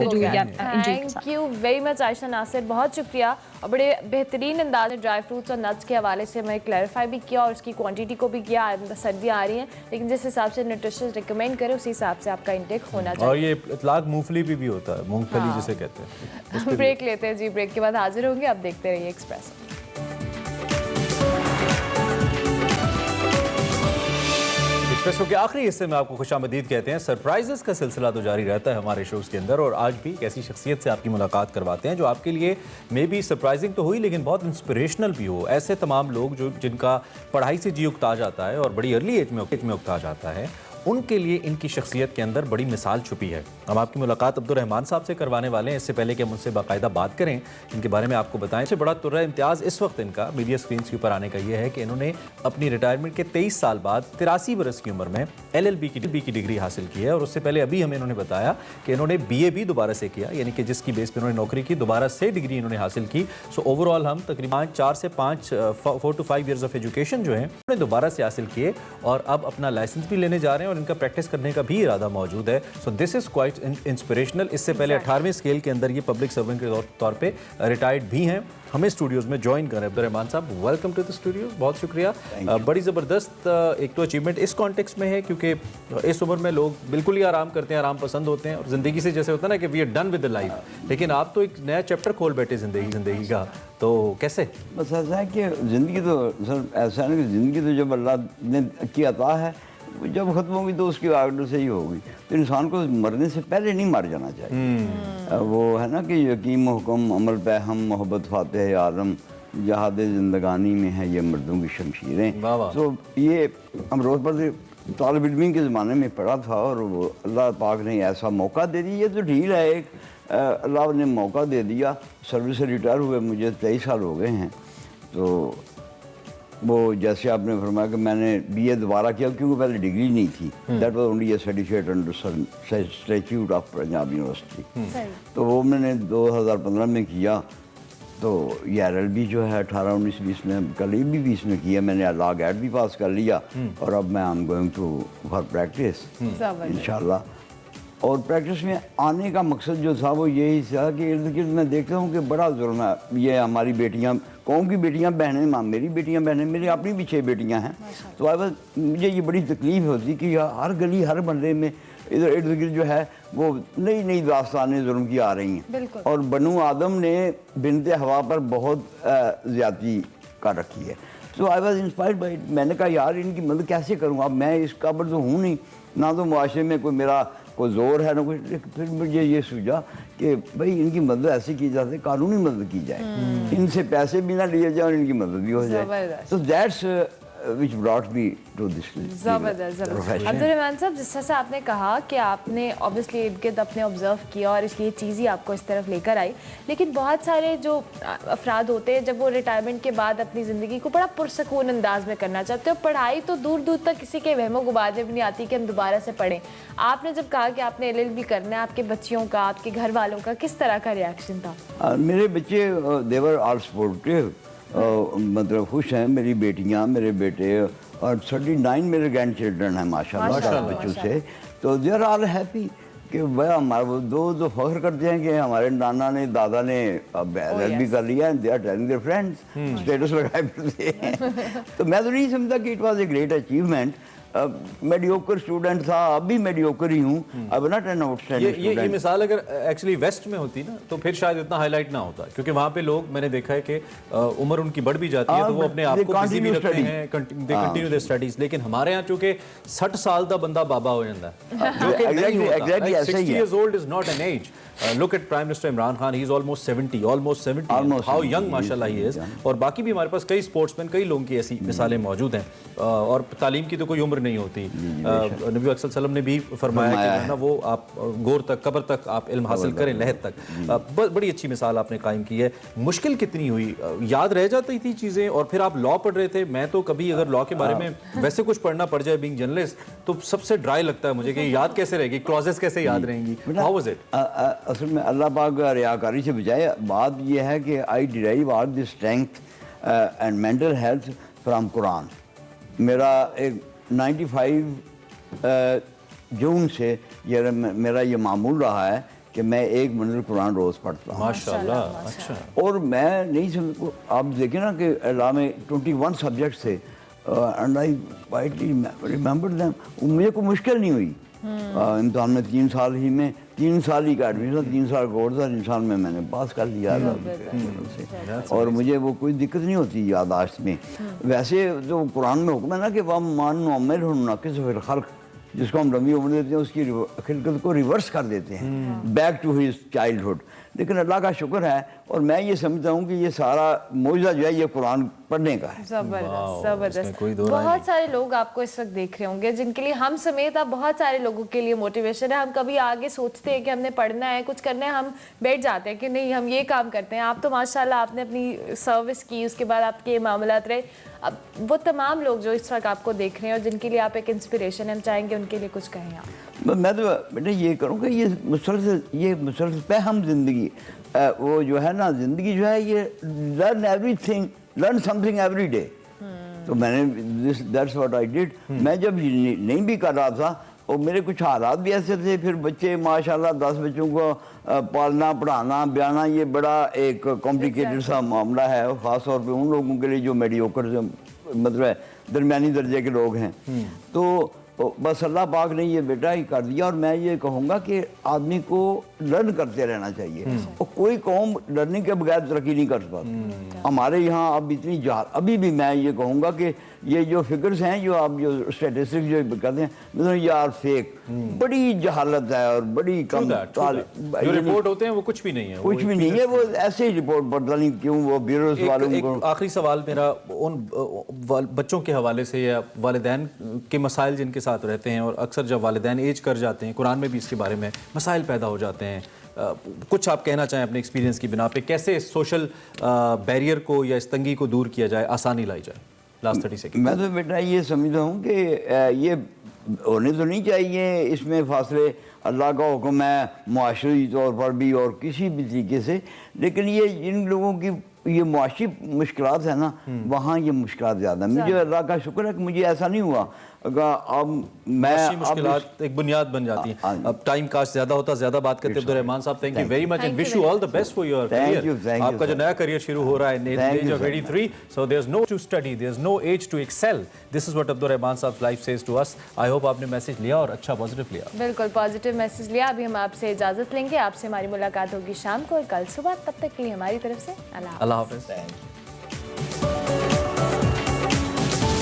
Thank you very much Ayesha Nasir, बहुत शुक्रिया। और बड़े बेहतरीन अंदाज में ड्राई फ्रूट्स और नट्स के हवाले से मैं क्लैरिफाई भी किया और उसकी क्वांटिटी को भी किया। सर्दियाँ आ रही हैं, लेकिन जिस हिसाब से न्यूट्रिशनिस्ट रिकमेंड करे उसी हिसाब से आपका इंटेक होना चाहिए। और ये इतलाक मूंगफली भी होता है, मूंगफली जिसे कहते हैं। ब्रेक लेते हैं जी, ब्रेक के बाद हाजिर होंगे। अब देखते रहिए एक्सप्रेस। एक्सप्रेसो के आखिरी हिस्से में आपको खुशामदीद कहते हैं। सरप्राइजेस का सिलसिला तो जारी रहता है हमारे शोज़ के अंदर, और आज भी एक ऐसी शख्सियत से आपकी मुलाकात करवाते हैं जो आपके लिए मे बी सरप्राइजिंग तो हुई लेकिन बहुत इंस्पिरेशनल भी हो। ऐसे तमाम लोग जो जिनका पढ़ाई से जी उकता जाता है और बड़ी अर्ली एज में उकता जाता है, उनके लिए इनकी शख्सियत के अंदर बड़ी मिसाल छुपी है। हम आपकी मुलाकात अब्दुर्रहमान साहब से करवाने वाले हैं। इससे पहले कि हम उनसे बाकायदा बात करें, इनके बारे में आपको बताएं, इससे बड़ा तुर्रा इम्तियाज़ इस वक्त इनका मीडिया स्क्रीन के ऊपर आने का ये है कि इन्होंने अपनी रिटायरमेंट के 23 साल बाद 83 बरस की उम्र में LLB की डिग्री हासिल की है। और उससे पहले अभी हमें इन्होंने बताया कि इन्होंने BA भी दोबारा से किया, यानी कि जिसकी बेस पर इन्होंने नौकरी की, दोबारा से डिग्री इन्होंने हासिल की। सो ओवरऑल हम तकरीबन 4 से 4 to 5 ईयर्स ऑफ एजुकेशन जो है उन्होंने दोबारा से हासिल किए, और अब अपना लाइसेंस भी लेने जा रहे हैं और इनका प्रैक्टिस करने का भी इरादा मौजूद है। So this is quite inspirational. इससे पहले 18वें स्केल के अंदर ये पब्लिक सर्वेंट के तौर पे रिटायर्ड भी हैं। हमें स्टूडियोज़ में ज्वाइन करें। अब्दुर्रहमान साहब, वेलकम टू द स्टूडियोज़, बहुत शुक्रिया। बड़ी ज़बरदस्त एक तो अचीवमेंट इस कॉन्टेक्स्ट में है क्योंकि इस उम्र में लोग बिल्कुल ही आराम करते हैं, आराम पसंद होते हैं, और ज़िंदगी से जैसे होता है ना कि we are done with the life, लेकिन आप तो एक नया चैप्टर खोल बैठे ज़िंदगी का। तो कैसे? बस ऐसा है कि ज़िंदगी तो सर ऐसा है कि ज़िंदगी तो जब अल्लाह ने की अता है, जब ख़त्म होगी तो उसकी आर्डर से ही होगी। तो इंसान को मरने से पहले नहीं मर जाना चाहिए। वो है ना कि यकीम हुक्म अमल पे हम मोहब्बत फातेह आज़म जहाद ज़िंदगानी में है ये मर्दों की शमशीरें। तो ये हम रोज़ पर तालिब इल्मी के ज़माने में पढ़ा था, और वो अल्लाह पाक ने ऐसा मौका दे दिया। ये तो ढील है, एक अल्लाह ने मौका दे दिया। सर्विस से रिटायर हुए मुझे 23 साल हो गए हैं। तो वो जैसे आपने फरमाया कि मैंने BA दोबारा किया क्योंकि पहले डिग्री नहीं थी। That was only A certificate under statute of Punjab university. तो वो मैंने 2015 में किया। तो ये LLB जो है 18, 19, 20 में, कल भी 20 में किया मैंने। लॉ गेट भी पास कर लिया, और अब मैं I am going to for practice इंशाल्लाह। और प्रैक्टिस में आने का मकसद जो था वो यही था कि इर्द गिर्द मैं देखता हूँ कि बड़ा जुल्म है। ये हमारी बेटियाँ, कौम की बेटियाँ बहनें, मेरी बेटियाँ बहनें, मेरी अपनी भी 6 बेटियाँ हैं। तो मुझे ये बड़ी तकलीफ़ होती कि हर गली हर मोहल्ले में इधर इर्द गिर्द जो है वो नई नई दास्तानें जुल्म की आ रही हैं। और बनु आदम ने बिनते हवा पर बहुत ज़्यादती कर रखी है। तो I was inspired by it. मैंने कहा यार इनकी मदद कैसे करूँ। अब मैं इस काबिल तो हूँ नहीं, ना तो मुआशरे में कोई मेरा कोई जोर है ना कुछ। फिर मुझे ये सूझा कि भाई इनकी मदद ऐसे की जाती है, कानूनी मदद की जाए, इनसे पैसे भी ना लिए जाए और इनकी मदद भी हो जाए। तो that's which brought me to this ज़बरदस्त। अब्दुल रहमान साहब, जिस तरह से आपने कहा कि आपने ऑब्वियसली इर्द गिर्द अपने ऑब्जर्व किया और इसलिए चीज़ ही आपको इस तरफ लेकर आई, लेकिन बहुत सारे जो अफराद होते हैं जब वो रिटायरमेंट के बाद अपनी ज़िंदगी को बड़ा पुरसकून अंदाज में करना चाहते हो, पढ़ाई तो दूर दूर तक किसी के वहमो गुबार में भी नहीं आती कि हम दोबारा से पढ़ें। आपने जब कहा कि आपने LLB करना है, आपके बच्चियों का, आपके घर वालों का किस तरह का रिएक्शन था? मेरे बच्चे देवर ऑल सपोर्टिव, मतलब खुश हैं। मेरी बेटियां, मेरे बेटे और 39 मेरे ग्रैंड चिल्ड्रन हैं माशाल्लाह बच्चों से। तो दे आर ऑल हैप्पी कि भाई हमारे वो दो फख्र करते हैं कि हमारे नाना ने, दादा ने LLB कर लिया, they are telling their friends, status लगाए फिरते हैं। तो मैं तो नहीं समझता कि it was a great achievement. Mediocre student था, अब भी मेडियोकर ही हूँ, अब नॉट एन आउटस्टैंडिंग स्टूडेंट। ये मिसाल अगर एक्चुअली वेस्ट में होती ना तो फिर शायद इतना हाईलाइट ना होता, क्योंकि वहाँ पे लोग, मैंने देखा है कि उम्र उनकी बढ़ भी जाती है तो वो अपने आप को बिजी भी रखते हैं, दे कंटिन्यू देयर स्टडीज। लेकिन हमारे यहाँ चूंकि 60 साल का बंदा बाबा हो जाता है, जो कि नहीं होता। 60 years old is not an age. Look at Prime Minister Imran Khan, he is almost 70. How young माशाल्लाह he is. और बाकी भी हमारे पास कई स्पोर्ट्समैन, कई लोगों की ऐसी मिसालें मौजूद हैं। और तालीम की तो कोई उम्र नहीं होती। नबी अक्सर सल्लम ने भी फरमाया कि ना वो आप गोर तक, कब्र तक आप इल्म हासिल करें, लहद तक। बड़ी अच्छी मिसाल आपने कायम की है। मुश्किल कितनी हुई, याद रह जाती थी चीज़ें? और फिर आप लॉ पढ़ रहे थे। मैं तो कभी अगर लॉ के बारे में वैसे कुछ पढ़ना पड़ जाए बीइंग जर्नलिस्ट तो सबसे ड्राई लगता है मुझे कि याद कैसे रहेगी, क्लॉजेस कैसे याद रहेंगी। How was it? असल में अल्लाह पाक रियाकारी से बचाए। बात यह है कि I derive all the strength and mental health from Quran. मेरा एक 95 जून से ये मेरा ये मामूल रहा है कि मैं 1 मंजिल कुरान रोज़ पढ़ता हूँ माशाल्लाह। अच्छा। और मैं नहीं समझ, आप देखें ना कि अल्लाह में 21 सब्जेक्ट्स थे and I vitally remember them. मुझे कोई मुश्किल नहीं हुई। इम्तहान में 3 साल ही में 3 साल ही का एडमिशन, 3 साल कोर्स था, 3 साल में मैंने पास कर लिया से। और मुझे वो कोई दिक्कत नहीं होती याददाश्त में। वैसे जो कुरान में हुक्म है ना कि वह मान नॉमिल होना किस फिर खल्क, जिसको हम लंबी उम्र देते हैं उसकी खिलकत को रिवर्स कर देते हैं, बैक टू हिज चाइल्डहुड। लेकिन अल्लाह का शुक्र है और मैं ये समझता हूँ कि ये सारा मौजूदा जो है ये कुरान पढ़ने का है। जबरदस्त। बहुत सारे लोग आपको इस वक्त देख रहे होंगे जिनके लिए हम समेत आप बहुत सारे लोगों के लिए मोटिवेशन है। हम कभी आगे सोचते हैं कि हमने पढ़ना है, कुछ करना है, हम बैठ जाते हैं कि नहीं हम ये काम करते हैं। आप तो माशाल्लाह आपने अपनी सर्विस की, उसके बाद आपके मामलात रहे। अब वो तमाम लोग जो इस वक्त आपको देख रहे हैं और जिनके लिए आप एक इंस्पिरेशन है, हम चाहेंगे उनके लिए कुछ कहें आप। मैं तो बेटा ये करूँगा, ये मुसलसल पे हम जिंदगी वो जो है ना, जिंदगी जो है ये learn everything, learn something every day. तो मैंने दैट्स व्हाट आई डिड। मैं जब नहीं भी कर रहा था और मेरे कुछ हालात भी ऐसे थे, फिर बच्चे माशाल्लाह 10 बच्चों को पालना, पढ़ाना, ब्याना ये बड़ा एक कॉम्प्लिकेटेड सा मामला है, ख़ास तौर पे उन लोगों के लिए जो मेडियोकर मतलब है दरमियानी दर्जे के लोग हैं। तो बस अल्लाह पाक ने ये बेटा ही कर दिया। और मैं ये कहूँगा कि आदमी को लर्न करते रहना चाहिए और कोई कौम लर्निंग के बगैर तरक्की नहीं कर पाती। हमारे यहाँ अब इतनी अभी भी मैं ये कहूँगा कि ये जो फिगर्स हैं, जो आप जो स्टेटिस्टिक्स जो कहते हैं, मतलब ये आर फेक, बड़ी जहालत है और बड़ी कम जो रिपोर्ट होते हैं वो कुछ भी नहीं है, कुछ भी नहीं है। वो ऐसे ही रिपोर्ट पता नहीं क्यों वो ब्यूरोस वालों को। आखिरी सवाल मेरा उन बच्चों के हवाले से या वालिदैन के मसाइल जिनके साथ रहते हैं, और अक्सर जब वालिदैन एज कर जाते हैं, कुरान में भी इसके बारे में मसाइल पैदा हो जाते हैं, कुछ आप कहना चाहें अपने एक्सपीरियंस की बिना पे, कैसे सोशल बैरियर को या इस तंगी को दूर किया जाए, आसानी लाई जाए? Last 30 second. मैं तो बेटा ये समझता हूँ कि ये होने तो नहीं चाहिए इसमें फासले। अल्लाह का हुक्म है मुआशरी तौर पर भी और किसी भी तरीके से, लेकिन ये इन लोगों की ये मुआशी मुश्किलात है ना, वहाँ ये मुश्किलात ज़्यादा है। मुझे अल्लाह का शुक्र है कि मुझे ऐसा नहीं हुआ। अब मैं मुश्किलात एक बुनियाद बन जाती है। अब टाइम कास्ट ज़्यादा होता, ज़्यादा बात करते अब्दुल रहमान साहब, thank you very much and wish you all the best for your career. आपका जो नया करियर शुरू हो रहा है in age of 83, so there is no to study, there is no age to excel. This is what Abdul Rahman साहब life says to us. I hope आपने message लिया और अच्छा पॉजिटिव लिया। बिल्कुल पॉजिटिव मैसेज लिया। अभी हम आपसे इजाजत लेंगे, आपसे हमारी मुलाकात होगी शाम को और कल सुबह। तब तक के लिए हमारी तरफ से अल्लाह हाफ़िज़।